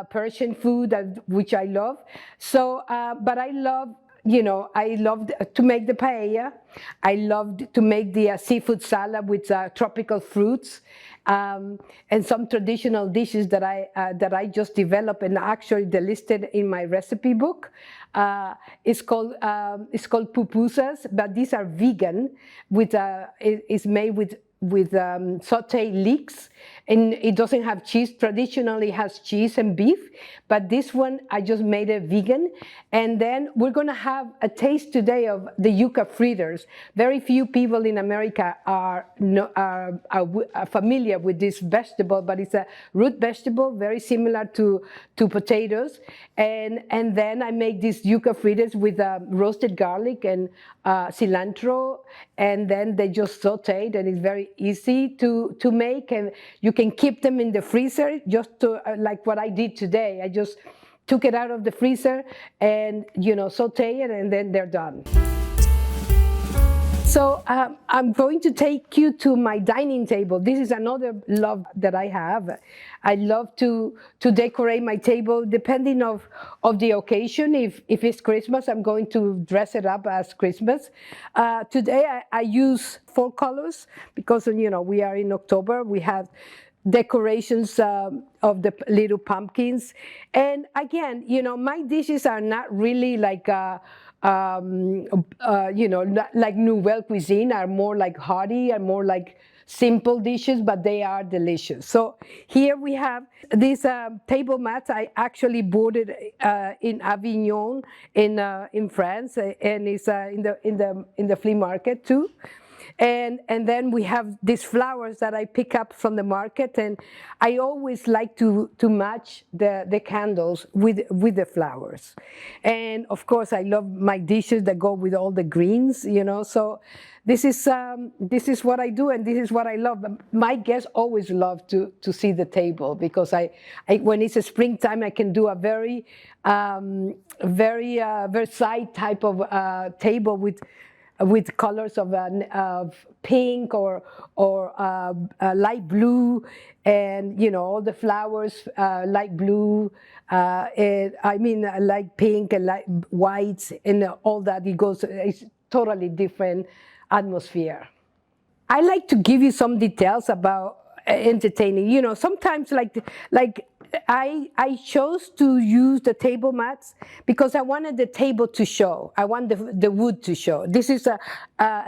Persian food, which I love. So, but I love, I loved to make the paella. I loved to make the seafood salad with tropical fruits. and some traditional dishes that I just developed and actually they listed in my recipe book. It's called pupusas, but these are vegan. It's made with sauteed leeks, and it doesn't have cheese. Traditionally, it has cheese and beef, but this one I just made it vegan. And then we're gonna have a taste today of the yuca fritters. Very few people in America are familiar with this vegetable, but it's a root vegetable, very similar to potatoes. And then I make these yuca fritters with roasted garlic and cilantro, and then they just sauteed, and it's very easy to make, and you can keep them in the freezer just to like what I did today. I just took it out of the freezer and saute it, and then they're done. So I'm going to take you to my dining table. This is another love that I have. I love to decorate my table depending of the occasion. If it's Christmas, I'm going to dress it up as Christmas. Today I use 4 colors because we are in October. We have decorations of the little pumpkins. And again, my dishes are not really like like Nouvelle cuisine, are more like hearty and more like simple dishes, but they are delicious. So here we have these table mats. I actually bought it in Avignon in France, and it's in the flea market too. And then we have these flowers that I pick up from the market, and I always like to match the candles with the flowers. And of course, I love my dishes that go with all the greens, So this is what I do, and this is what I love. My guests always love to see the table because I when it's a springtime, I can do a very Versailles type of table with colors of pink or light blue, and all the flowers light blue. Light pink and light whites and all that. It's totally different atmosphere. I like to give you some details about entertaining. Sometimes like I chose to use the table mats because I wanted the table to show. I want the wood to show. This is a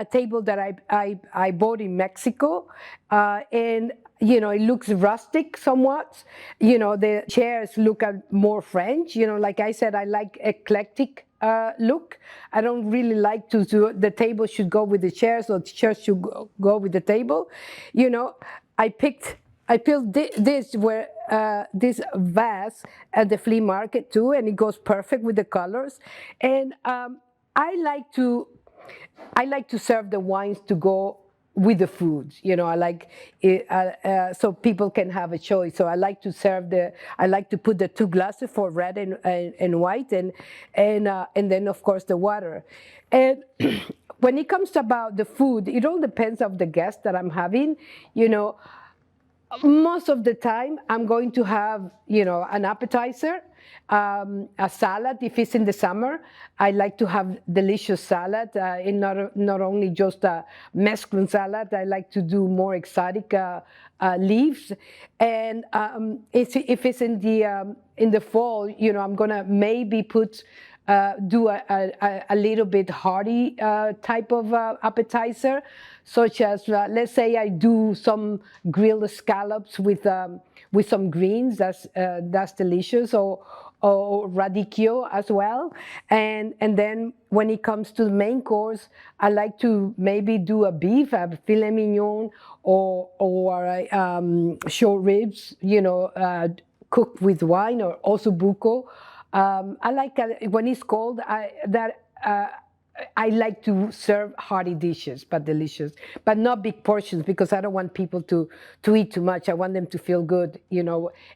table that I bought in Mexico, and it looks rustic somewhat. The chairs look more French. Like I said, I like eclectic look. I don't really like to do the table should go with the chairs, or the chairs should go with the table. I picked this vase at the flea market too, and it goes perfect with the colors. And I like to serve the wines to go with the food. I like it, so people can have a choice. So I like to put the 2 glasses for red and white, and then of course the water. And when it comes about the food, it all depends on the guest that I'm having. Most of the time, I'm going to have, an appetizer, a salad. If it's in the summer, I like to have delicious salad, and not only just a mesclun salad. I like to do more exotic leaves. And if it's in the fall, I'm gonna maybe do a little bit hearty type of appetizer, such as let's say I do some grilled scallops with some greens. That's delicious, or radicchio as well. And then when it comes to the main course, I like to maybe do a beef, a filet mignon, or short ribs, cooked with wine, or ossobuco. I like when it's cold. I like to serve hearty dishes, but delicious, but not big portions, because I don't want people to eat too much. I want them to feel good,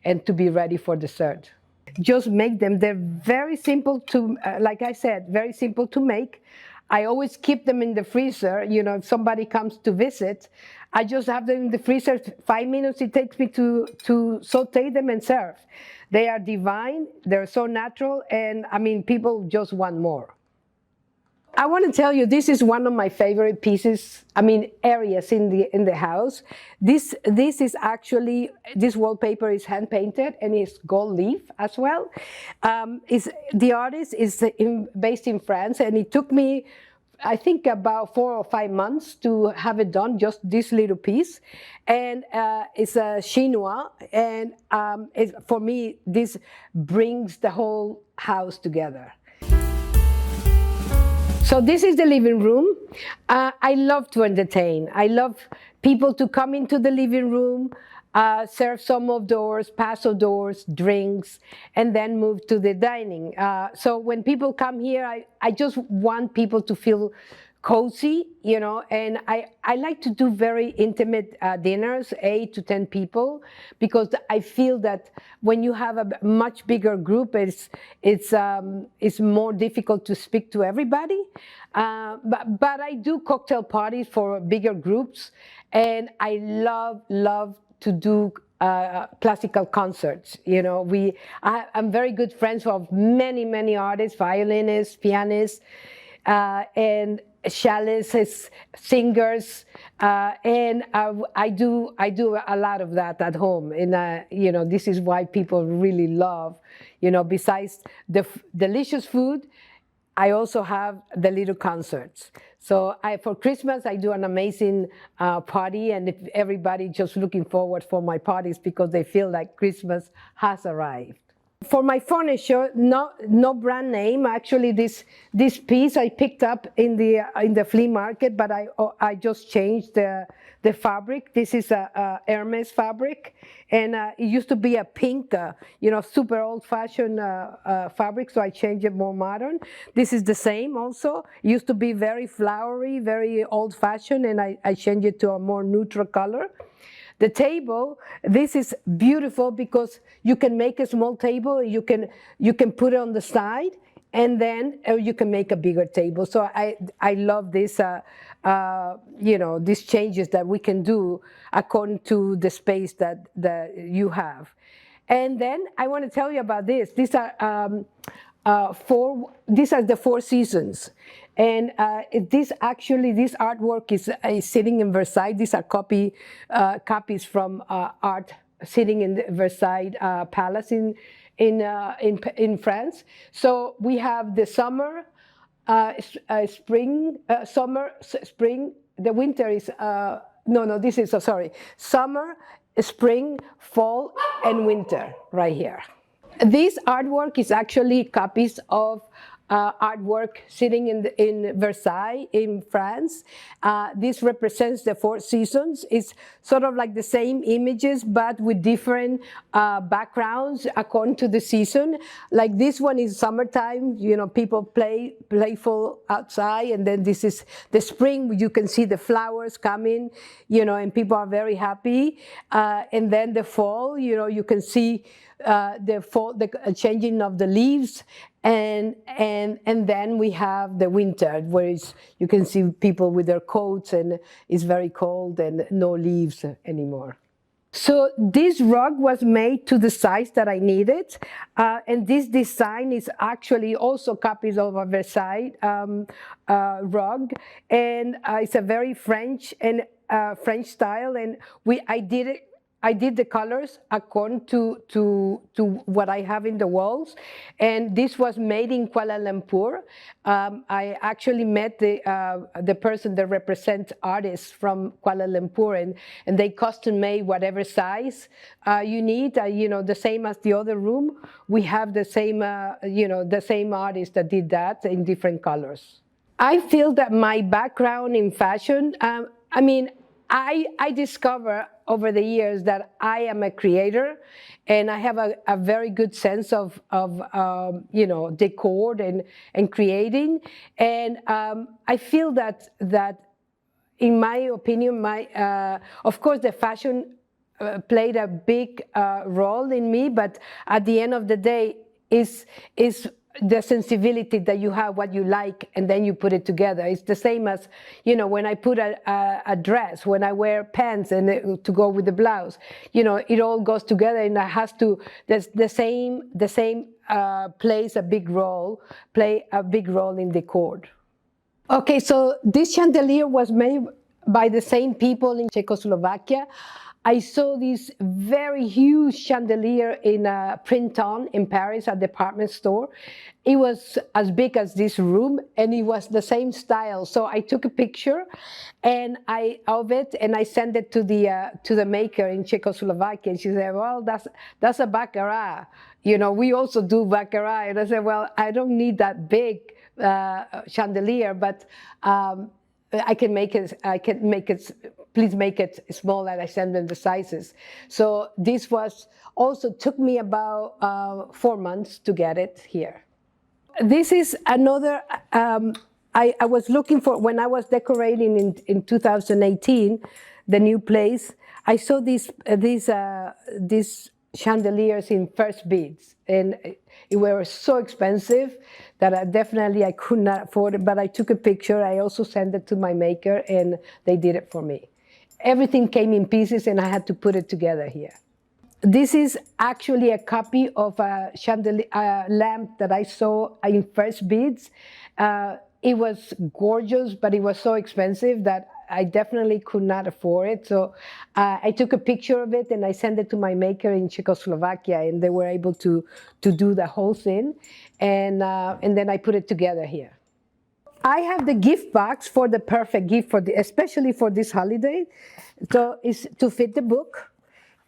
and to be ready for dessert. Just make them. They're very simple to, like I said, very simple to make. I always keep them in the freezer. If somebody comes to visit, I just have them in the freezer. 5 minutes it takes me to saute them and serve. They are divine. They're so natural, and people just want more. I want to tell you, this is one of my favorite pieces, areas in the house. This is actually, this wallpaper is hand painted and it's gold leaf as well. The artist is based in France, and it took me, I think, about 4 or 5 months to have it done, just this little piece. And it's a chinois, and for me, this brings the whole house together. So this is the living room. I love to entertain. I love people to come into the living room, serve some outdoors, pass outdoors, drinks, and then move to the dining. So when people come here, I just want people to feel cozy, you know, and I like to do very intimate dinners, 8 to 10 people, because I feel that when you have a much bigger group, it's more difficult to speak to everybody. But I do cocktail parties for bigger groups, and I love to do classical concerts. You know, I'm very good friends of many artists, violinists, pianists, and cellists, singers, and I do a lot of that at home. And you know, this is why people really love, you know, besides the delicious food, I also have the little concerts. So for Christmas, I do an amazing party, and everybody just looking forward for my parties because they feel like Christmas has arrived. For my furniture, no brand name. Actually, this piece I picked up in the flea market, but I just changed the fabric. This is a Hermes fabric, and it used to be a pink, you know, super old-fashioned fabric. So I changed it more modern. This is the same also. It used to be very flowery, very old-fashioned, and I changed it to a more neutral color. The table, this is beautiful because you can make a small table, you can put it on the side, and then you can make a bigger table. So I love this, you know, these changes that we can do according to the space that you have. And then I want to tell you about this. These are the 4 seasons. And this artwork is sitting in Versailles. These are copies from art sitting in the Versailles Palace in France. So we have the summer, spring, spring. The winter is summer, spring, fall, and winter right here. This artwork is actually copies of artwork sitting in Versailles in France. This represents the 4 seasons. It's sort of like the same images, but with different backgrounds according to the season. Like this one is summertime, you know, people playful outside, and then this is the spring. You can see the flowers coming, you know, and people are very happy. And then the fall, you know, you can see the changing of the leaves, and then we have the winter, where you can see people with their coats, and it's very cold and no leaves anymore. So this rug was made to the size that I needed, and this design is actually also copies of a Versailles rug, and it's a very French style, and I did the colors according to what I have in the walls, and this was made in Kuala Lumpur. I actually met the person that represents artists from Kuala Lumpur, and they custom made whatever size you need. You know, the same as the other room. We have the same, you know, the same artist that did that in different colors. I feel that my background in fashion, I discover over the years that I am a creator, and I have a very good sense of you know, decor and creating, and I feel that in my opinion, of course the fashion played a big role in me, but at the end of the day is the sensibility that you have, what you like, and then you put it together. It's the same as, you know, when I put a dress, when I wear pants and to go with the blouse, you know, it all goes together, and it has to, the same plays a big role in decor. Okay, so this chandelier was made by the same people in Czechoslovakia. I saw this very huge chandelier in a print-on in Paris, a department store. It was as big as this room, and it was the same style. So I took a picture of it, and I sent it to the maker in Czechoslovakia. And she said, "Well, that's a baccarat. You know, we also do baccarat." And I said, "Well, I don't need that big chandelier, but I can make it. Please make it small." And I send them the sizes. So this was also took me about 4 months to get it here. This is another. I was looking for when I was decorating in 2018, the new place. I saw these chandeliers in first beads, and it were so expensive that I could not afford it. But I took a picture. I also sent it to my maker, and they did it for me. Everything came in pieces, and I had to put it together here. This is actually a copy of a chandelier lamp that I saw in first beads. It was gorgeous, but it was so expensive that I definitely could not afford it. So I took a picture of it and I sent it to my maker in Czechoslovakia, and they were able to do the whole thing. And then I put it together here. I have the gift box for the perfect gift especially for this holiday. So it's to fit the book.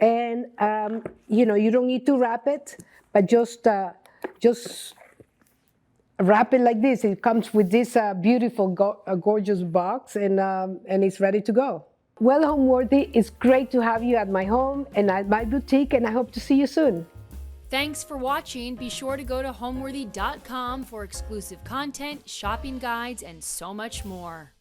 And you know, you don't need to wrap it, but just wrap it like this. It comes with this beautiful, gorgeous box, and it's ready to go. Well, Homeworthy, it's great to have you at my home and at my boutique, and I hope to see you soon.
Thanks for watching. Be sure to go to homeworthy.com for exclusive content, shopping guides, and so much more.